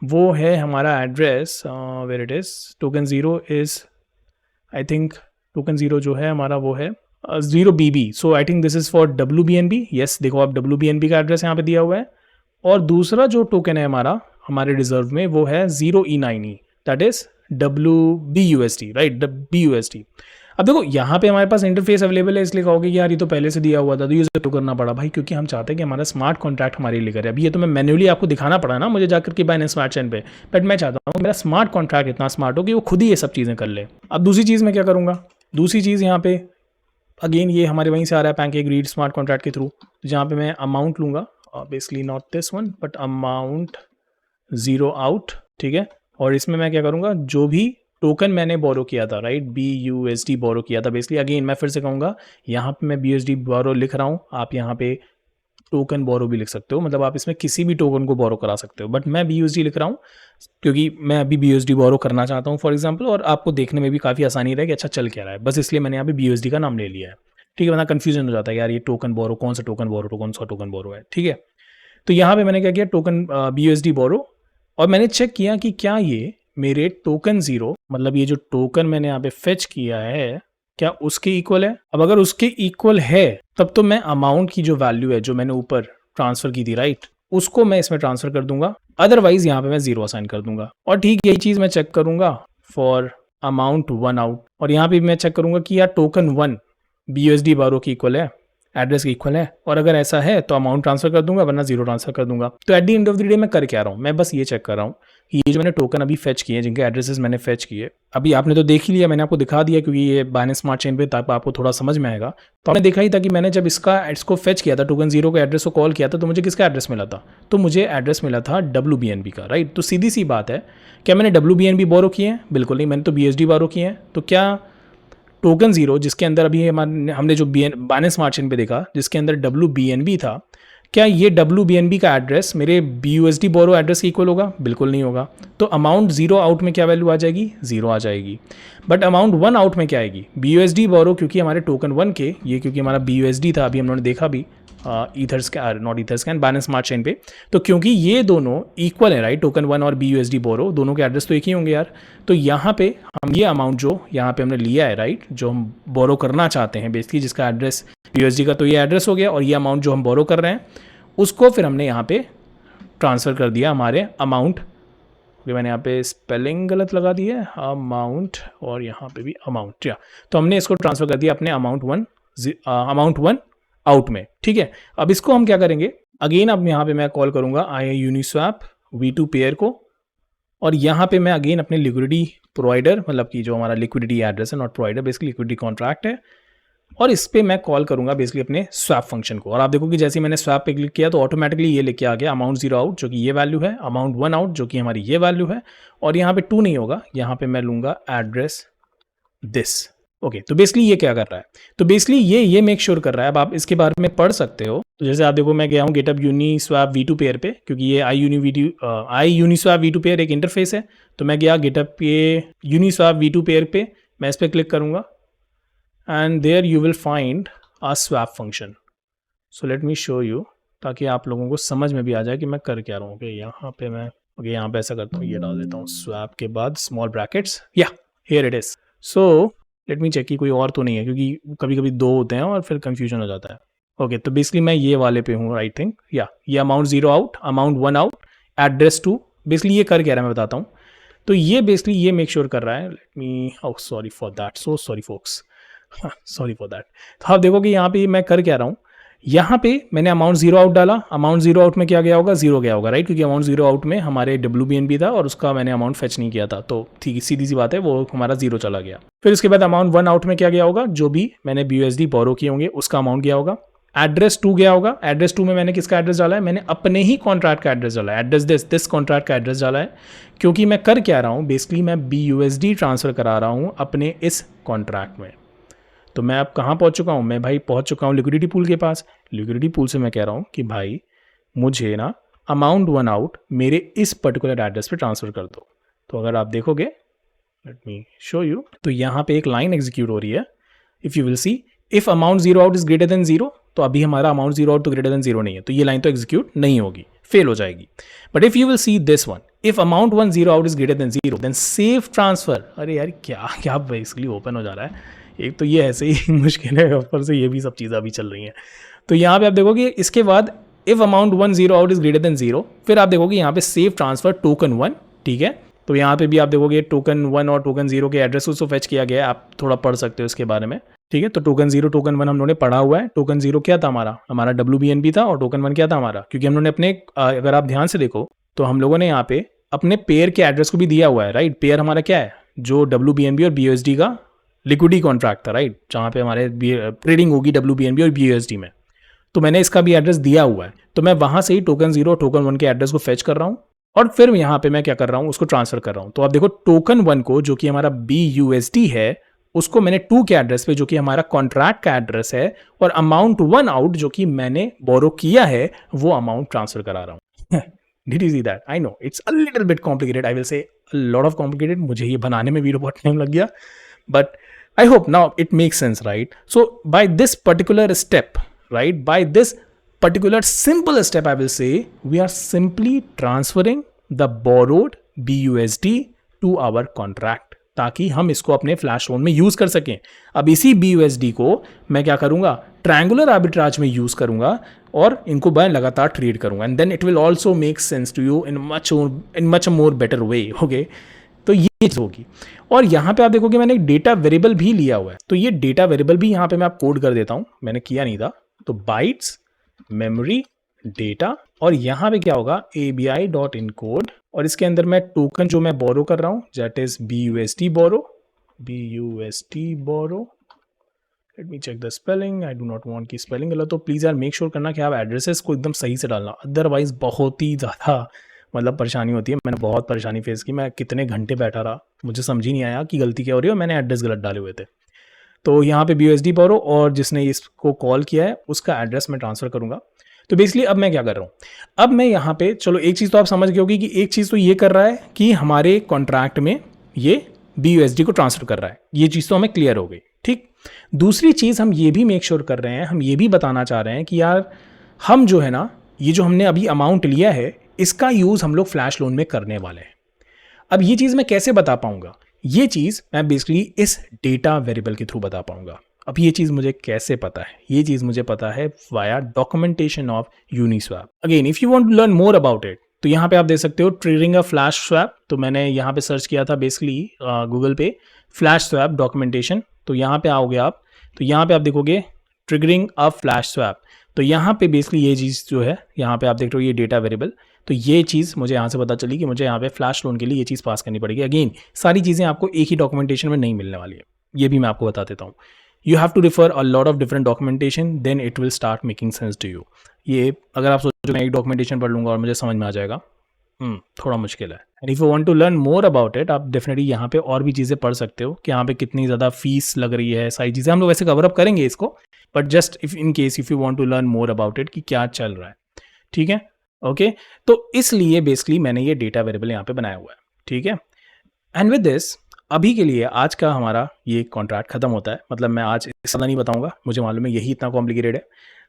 वो है हमारा address, where it is, token 0 is, I think token 0 जो है हमारा वो है 0BB। So I think this is for WBNB। Yes, देखो आप WBNB का एड्रेस यहाँ पे दिया हुआ है, और दूसरा जो टोकन है हमारा हमारे रिजर्व में वो है 0E9E, that is WBUSD, right, BUSD। अब देखो यहाँ पे हमारे पास इंटरफेस अवेलेबल है, इसलिए कहोगे कि यार ये तो पहले से दिया हुआ था, तो ये तो करना पड़ा भाई, क्योंकि हम चाहते हैं कि हमारा स्मार्ट कॉन्ट्रैक्ट हमारे लिए करे। अभी ये तो मैं मैन्युअली आपको दिखाना पड़ा ना मुझे जाकर के बाइनेंस स्मार्ट चेन पे, बट मैं चाहता हूँ मेरा स्मार्ट कॉन्ट्रैक्ट इतना स्मार्ट हो कि वो खुद ही ये सब चीज़ें कर ले। अब दूसरी चीज़ मैं क्या करूँगा, दूसरी चीज़ यहाँ पे अगेन ये हमारे वहीं से आ रहा है पैनकेक रीड स्मार्ट कॉन्ट्रैक्ट के थ्रू, जहाँ पे मैं अमाउंट लूँगा basically not this one but amount zero out, ठीक है। और इसमें मैं क्या करूँगा, जो भी टोकन मैंने बोरो किया था, राइट, BUSD बोरो किया था, बेसिकली अगेन मैं फिर से कहूँगा, यहाँ पे मैं BUSD बोरो लिख रहा हूँ, आप यहाँ पे टोकन बोरो भी लिख सकते हो, मतलब आप इसमें किसी भी टोकन को बोरो करा सकते हो, बट मैं BUSD लिख रहा हूँ क्योंकि मैं अभी BUSD बोरो करना चाहता हूँ फॉर एग्जांपल, और आपको देखने में भी काफ़ी आसानी रहे कि अच्छा चल क्या रहा है, बस इसलिए मैंने यहाँ पे BUSD का नाम ले लिया है, ठीक है। वरना कन्फ्यूजन हो जाता है यार ये टोकन बोरो कौन सा टोकन बोरो, कौन सा टोकन बोरो है, ठीक है। तो यहाँ पे मैंने क्या किया, टोकन BUSD बोरो, और मैंने चेक किया कि क्या ये मेरे टोकन ज़ीरो, मतलब ये जो टोकन मैंने यहाँ पे फेच किया है, क्या उसके इक्वल है। अब अगर उसके इक्वल है तब तो मैं अमाउंट की जो वैल्यू है जो मैंने ऊपर ट्रांसफर की थी, राइट, उसको मैं इसमें ट्रांसफर कर दूंगा, अदरवाइज यहाँ पे मैं जीरो असाइन कर दूंगा। और ठीक यही चीज मैं चेक करूंगा फॉर अमाउंट वन आउट, और यहाँ पे मैं चेक करूंगा कि यार टोकन वन BUSD बोरो की इक्वल है, एड्रेस की इक्वल है, और अगर ऐसा है तो अमाउंट ट्रांसफर कर दूंगा, वरना जीरो ट्रांसफर कर दूंगा। तो at the end of the day मैं कर क्या रहा हूँ, मैं बस ये चेक कर रहा हूँ कि ये जो मैंने टोकन अभी फेच किए, जिनके एड्रेसेस मैंने फेच किए, अभी आपने तो देख ही लिया, मैंने आपको दिखा दिया क्योंकि ये बाइनेंस स्मार्ट चेन पे तब आपको थोड़ा समझ में आएगा। तो आपने देखा ही था कि मैंने जब इसको फेच किया था, टोकन जीरो के एड्रेस को कॉल किया था, तो मुझे किसका एड्रेस मिला था, तो मुझे एड्रेस मिला था WBNB का, राइट। तो सीधी सी बात है, क्या मैंने WBNB बोरो किए हैं, बिल्कुल नहीं, मैंने तो BUSD बोरो किए हैं। तो क्या टोकन जीरो जिसके अंदर अभी हमने जो बाइनेंस स्मार्ट चेन पे देखा जिसके अंदर WBNB था, क्या ये WBNB का एड्रेस मेरे BUSD बोरो एड्रेस के इक्वल होगा, बिल्कुल नहीं होगा। तो अमाउंट जीरो आउट में क्या वैल्यू आ जाएगी, जीरो आ जाएगी। बट अमाउंट वन आउट में क्या आएगी, BUSD बोरो, क्योंकि हमारे टोकन वन के ये, क्योंकि हमारा BUSD था, अभी हम लोगों ने देखा भी ईथरस्कैन बाइनेंस स्मार्ट चेन पे, तो क्योंकि ये दोनों इक्वल है, राइट, टोकन वन और BUSD बोरो दोनों के एड्रेस तो एक ही होंगे यार। तो यहाँ पे हम ये अमाउंट जो यहाँ पे हमने लिया है, राइट, जो हम बोरो करना चाहते हैं बेसिकली, जिसका एड्रेस BUSD का तो ये एड्रेस हो गया, और ये अमाउंट जो हम बोरो कर रहे हैं उसको फिर हमने यहाँ पे ट्रांसफ़र कर दिया हमारे अमाउंट, मैंने यहाँ पे स्पेलिंग गलत लगा दी है, अमाउंट, और यहाँ पे भी अमाउंट, या तो हमने इसको ट्रांसफ़र कर दिया अपने अमाउंट वन आउट में, ठीक है। अब इसको हम क्या करेंगे, अगेन अब यहाँ पे मैं कॉल करूँगा यूनिस्वैप V2 पेयर को, और यहाँ पे मैं अगेन अपने लिक्विडिटी प्रोवाइडर, मतलब कि जो हमारा लिक्विडिटी एड्रेस है, not provider, basically liquidity contract है, और इस पर मैं कॉल करूंगा बेसिकली अपने स्वैप फंक्शन को। और आप देखो कि जैसे ही मैंने स्वैप पे क्लिक किया तो ऑटोमेटिकली ये लेके आ गया अमाउंट जीरो आउट, जो कि ये वैल्यू है, अमाउंट वन आउट जो कि हमारी ये वैल्यू है, और यहाँ पे टू नहीं होगा, यहाँ पे मैं लूंगा एड्रेस दिस। ओके, तो बेसिकली ये क्या कर रहा है, तो बेसिकली ये मेक श्योर कर रहा है। अब आप इसके बारे में पढ़ सकते हो। तो जैसे आप देखो, मैं गया हूँ GitHub यूनिस्वैप V2 पेयर पे, क्योंकि ये यूनिस्वैप V2 पेयर एक इंटरफेस है। तो मैं गया GitHub पे यूनिस्वैप V2 पेयर पे, मैं इस पर क्लिक करूँगा, and there you will find a swap function. So let me show you, ताकि आप लोगों को समझ में भी आ जाए कि मैं कर क्या रहा हूँ। ओके, यहाँ पे मैं यहाँ पे ऐसा करता हूँ, ये डाल देता हूँ स्वैप के बाद स्मॉल ब्रैकेट्स, या here it is. So let me check कि कोई और तो नहीं है, क्योंकि कभी कभी दो होते हैं और फिर कंफ्यूजन हो जाता है। ओके, तो बेसिकली मैं ये वाले पे हूँ, आई थिंक, या ये amount zero out, amount one out, address two, basically ये कर क्या रहा है मैं बताता हूँ। तो ये बेसिकली ये मेक श्योर कर रहा है, let me, oh sorry for that, so sorry folks, sorry for that. तो आप देखो कि यहाँ पे मैं कर क्या रहा हूँ, यहाँ पे मैंने अमाउंट जीरो आउट डाला, अमाउंट जीरो आउट में क्या गया होगा, जीरो गया होगा, राइट, क्योंकि अमाउंट जीरो आउट में हमारे WBNB था और उसका मैंने अमाउंट फेच नहीं किया था, तो ठीक सीधी सी बात है, वो हमारा जीरो चला गया। फिर उसके बाद अमाउंट वन आउट में क्या गया होगा, जो भी मैंने BUSD बोरो किए होंगे उसका अमाउंट गया होगा। एड्रेस टू गया होगा, एड्रेस टू में मैंने किसका एड्रेस डाला है, मैंने अपने ही कॉन्ट्रैक्ट का एड्रेस डाला है, एड्रेस दिस कॉन्ट्रैक्ट का एड्रेस डाला है, क्योंकि मैं कर क्या रहा हूँ, बेसिकली मैं BUSD ट्रांसफर करा रहा हूँ अपने इस कॉन्ट्रैक्ट में। तो मैं अब कहाँ पहुँच चुका हूँ, मैं भाई पहुँच चुका हूँ लिक्विडिटी पूल के पास। लिक्विडिटी पूल से मैं कह रहा हूँ कि भाई मुझे ना अमाउंट वन आउट मेरे इस पर्टिकुलर एड्रेस पे ट्रांसफ़र कर दो। तो अगर आप देखोगे, लेट मी शो यू, तो यहाँ पे एक लाइन एग्जीक्यूट हो रही है, if you will C, if amount zero out is greater than zero, तो अभी हमारा अमाउंट जीरो आउट तो ग्रेटर देन जीरो नहीं है, तो ये लाइन तो एग्जीक्यूट नहीं होगी, फेल हो जाएगी। But if you will see this one, if amount one zero out is greater than zero, then save transfer. अरे यार क्या क्या बेसिकली ओपन हो जा रहा है, एक तो ये ऐसे ही मुश्किल है, ऊपर से ये भी सब चीज़ें अभी चल रही हैं। तो यहाँ पे आप देखोगे इसके बाद if amount one zero out is greater than zero, फिर आप देखोगे यहाँ पे सेव ट्रांसफर टोकन वन, ठीक है। तो यहाँ पे भी आप देखोगे टोकन वन और टोकन जीरो के एड्रेस को फेच किया गया है, आप थोड़ा पढ़ सकते हो इसके बारे में, ठीक है। तो टोकन जीरो टोकन वन हम लोगों ने पढ़ा हुआ है। टोकन जीरो क्या था, हमारा WBNB था, और टोकन वन क्या था हमारा, क्योंकि हम लोगों ने अपने, अगर आप ध्यान से देखो तो हम लोगों ने यहाँ पे अपने पेयर के एड्रेस को भी दिया हुआ है, राइट। पेयर हमारा क्या है, जो WBNB और BUSD का लिक्विडिटी कॉन्ट्रैक्ट था, राइट, जहाँ पे हमारे ट्रेडिंग होगी WBNB और BUSD में। तो मैंने इसका भी एड्रेस दिया हुआ है, तो मैं वहाँ से ही टोकन 0 और टोकन 1 के एड्रेस को फेच कर रहा हूँ और फिर यहाँ पे मैं क्या कर रहा हूँ, उसको ट्रांसफर कर रहा हूँ। तो आप देखो टोकन 1 को जो कि हमारा BUSD है उसको मैंने 2 के एड्रेस पे जो कि हमारा कॉन्ट्रैक्ट का एड्रेस है और अमाउंट 1 आउट जो कि मैंने बोरो किया है वो अमाउंट ट्रांसफर करा रहा हूँ। Did you see that? I know it's a little bit complicated. I will say a lot of complicated. मुझे ये बनाने में वीडियो बहुत टाइम लग गया, but I hope now it makes sense, right? So by this particular step, right, by this particular simple step, I will say we are simply transferring the borrowed BUSD to our contract ताकि हम इसको अपने flash loan में use कर सकें। अब इसी BUSD को मैं क्या करूंगा, ट्रायंगुलर आर्बिट्राज में यूज करूंगा और इनको मैं लगातार ट्रेड करूंगा and then it will also make sense to you in much more better way. Okay, तो ये चीज होगी। और यहाँ पे आप देखोगे मैंने एक डेटा वेरिएबल भी लिया हुआ है, तो ये डेटा वेरिएबल भी यहाँ पे मैं आप कोड कर देता हूँ, मैंने किया नहीं था। तो बाइट्स मेमोरी डेटा और यहाँ पे क्या होगा ABI.encode और इसके अंदर मैं टोकन जो मैं बोरो कर रहा हूँ that is BUSD borrow. Let me check the spelling, I do not want की स्पेलिंग गलत, तो प्लीज़ यार मेक श्योर करना कि आप एड्रेसेस को एकदम सही से डालना, अदरवाइज बहुत ही ज़्यादा मतलब परेशानी होती है। मैंने बहुत परेशानी फेस की, मैं कितने घंटे बैठा रहा, मुझे समझ ही नहीं आया कि गलती क्या हो रही है और मैंने एड्रेस गलत डाले हुए थे। तो यहाँ पे BUSD बोरो और जिसने इसको कॉल किया है उसका एड्रेस मैं ट्रांसफ़र करूँगा। तो बेसिकली अब मैं क्या कर रहा हूँ, अब मैं यहाँ पे चलो एक चीज़ तो आप समझ गए होगी कि एक चीज़ तो ये कर रहा है कि हमारे कॉन्ट्रैक्ट में ये BUSD को ट्रांसफ़र कर रहा है, ये चीज़ तो हमें क्लियर हो गई, ठीक। दूसरी चीज़ हम ये भी मेक श्योर कर रहे हैं, हम ये भी बताना चाह रहे हैं कि यार हम जो है ना, ये जो हमने अभी अमाउंट लिया है इसका यूज़ हम लोग फ्लैश लोन में करने वाले हैं। अब ये चीज़ मैं कैसे बता पाऊंगा, ये चीज़ मैं बेसिकली इस डेटा वेरिएबल के थ्रू बता पाऊंगा। अब ये चीज़ मुझे कैसे पता है, ये चीज़ मुझे पता है via documentation of Uniswap. Again if you want to learn more about it तो यहाँ पे आप देख सकते हो ट्रिगरिंग अ फ्लैश स्वैप, तो मैंने यहाँ पे सर्च किया था बेसिकली गूगल पे फ्लैश स्वैप डॉक्यूमेंटेशन, तो यहाँ पे आओगे आप, तो यहाँ पे आप देखोगे ट्रिगरिंग अ फ्लैश स्वैप, तो यहाँ पे बेसिकली ये चीज़ जो है यहाँ पे आप देख रहे हो ये डेटा वेरिएबल, तो ये चीज़ मुझे यहाँ से पता चली कि मुझे यहाँ पे फ्लैश लोन के लिए ये चीज़ पास करनी पड़ेगी। अगेन सारी चीज़ें आपको एक ही डॉक्यूमेंटेशन में नहीं मिलने वाली है, ये भी मैं आपको बता देता हूँ। You have to refer a lot of different documentation then it will start making sense to you. ये अगर आप सोचो मैं एक डॉक्यूमेंटेशन पढ़ लूँगा और मुझे समझ में आ जाएगा, थोड़ा मुश्किल है। And if you want to learn more about it आप डेफिनेटली यहाँ पे और भी चीज़ें पढ़ सकते हो कि यहाँ पे कितनी ज़्यादा फीस लग रही है, सारी चीज़ें हम लोग वैसे कवर अप करेंगे इसको, but just if in case if you want to learn more about it कि क्या चल रहा है, ठीक है। ओके, तो इसलिए बेसिकली मैंने ये डेटा वेरिएबल यहाँ पे बनाया हुआ है, ठीक है। एंड विद दिस अभी के लिए आज का हमारा ये कॉन्ट्रैक्ट खत्म होता है, मतलब मैं आज ज़्यादा नहीं बताऊंगा, मुझे मालूम है यही इतना कॉम्प्लिकेटेड है।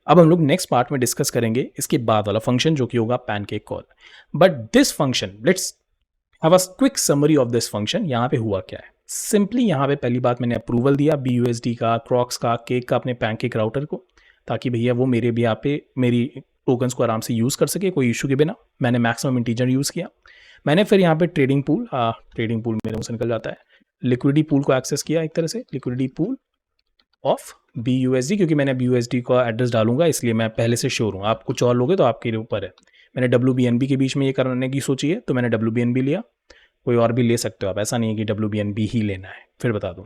अब हम लोग नेक्स्ट पार्ट में डिस्कस करेंगे इसके बाद वाला फंक्शन जो कि होगा pancake call. But this function let's have a quick summary of this function. यहाँ पे हुआ क्या है, सिंपली यहाँ पे पहली बात मैंने अप्रूवल दिया BUSD का, क्रॉक्स का, केक का अपने पैनकेक राउटर को, ताकि भैया वो मेरे भी यहाँ पे मेरी टोकन्स को आराम से यूज़ कर सके कोई इशू के बिना। मैंने मैक्सिमम इंटीजर यूज़ किया। मैंने फिर यहाँ पे ट्रेडिंग पूल मेरे मुँह से निकल जाता है, लिक्विडिटी पूल को एक्सेस किया, एक तरह से लिक्विडिटी पूल ऑफ BUSD, क्योंकि मैंने BUSD का एड्रेस डालूंगा इसलिए मैं पहले से श्योर हूँ। आप कुछ और लोगे तो आपके ऊपर है। मैंने WBNB के बीच में ये करने की सोची है तो मैंने WBNB लिया, कोई और भी ले सकते हो आप, ऐसा नहीं है कि WBNB ही लेना है। फिर बता दूँ,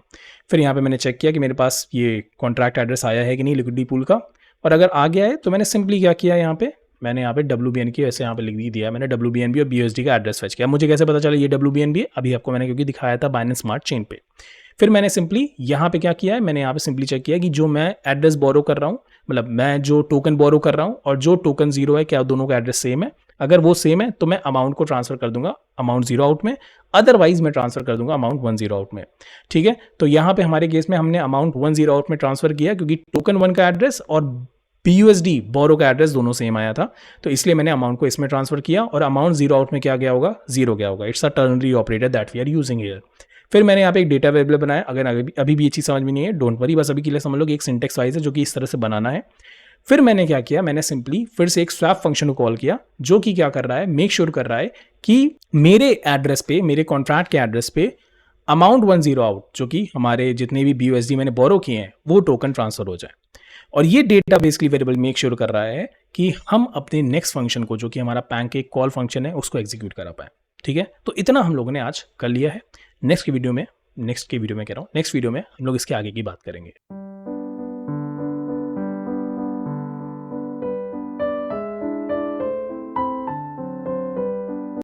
फिर यहाँ पे मैंने चेक किया कि मेरे पास ये कॉन्ट्रैक्ट एड्रेस आया है कि नहीं लिक्विडिटी पूल का, और अगर आ गया है तो मैंने सिंपली क्या किया, यहाँ पे मैंने यहाँ पे WBNB ऐसे यहाँ पे लिख दिया, मैंने WBNB और BUSD का एड्रेस फेच किया। मुझे कैसे पता चला ये WBNB है, अभी आपको मैंने क्योंकि दिखाया था बाइनेंस स्मार्ट चेन पे। फिर मैंने सिंपली यहाँ पे क्या किया है, मैंने यहाँ पे सिंपली चेक किया कि जो मैं एड्रेस बोरो कर रहा हूँ, मतलब मैं जो टोकन बोरो कर रहा हूँ और जो टोकन 0 है, क्या दोनों का एड्रेस सेम है। अगर वो सेम है तो मैं अमाउंट को ट्रांसफर कर दूंगा अमाउंट 0 आउट में, अदरवाइज मैं ट्रांसफर कर दूंगा अमाउंट 10 आउट में, ठीक है। तो यहाँ पे हमारे केस में हमने अमाउंट 10 आउट में ट्रांसफर किया क्योंकि टोकन 1 का एड्रेस और BUSD बोरो का एड्रेस दोनों सेम आया था, तो इसलिए मैंने अमाउंट को इसमें ट्रांसफर किया और अमाउंट 0 आउट में क्या गया होगा, 0 गया होगा। It's a ternary operator that we are using here. फिर मैंने यहाँ पे एक डेटा वेरिएबल बनाया। अगर अभी भी ये चीज़ समझ में नहीं है, डोंट वरी, बस अभी के लिए समझ लो कि एक सिंटेक्स वाइज है जो कि इस तरह से बनाना है। फिर मैंने क्या किया, मैंने सिंपली फिर से एक स्वैप फंक्शन को कॉल किया जो कि क्या कर रहा है, मेक श्योर कर रहा है कि मेरे एड्रेस पे, मेरे कॉन्ट्रैक्ट के एड्रेस पे अमाउंट 10 आउट, जो कि हमारे जितने भी BUSD मैंने बोरो किए हैं वो टोकन ट्रांसफर हो जाए। और ये data basically variable make sure कर रहा है कि हम अपने नेक्स्ट फंक्शन को, जो कि हमारा पैनकेक कॉल फंक्शन है, उसको एग्जीक्यूट करा पाए, ठीक है। तो इतना हम लोगों ने आज कर लिया है। नेक्स्ट वीडियो में हम लोग इसके आगे की बात करेंगे।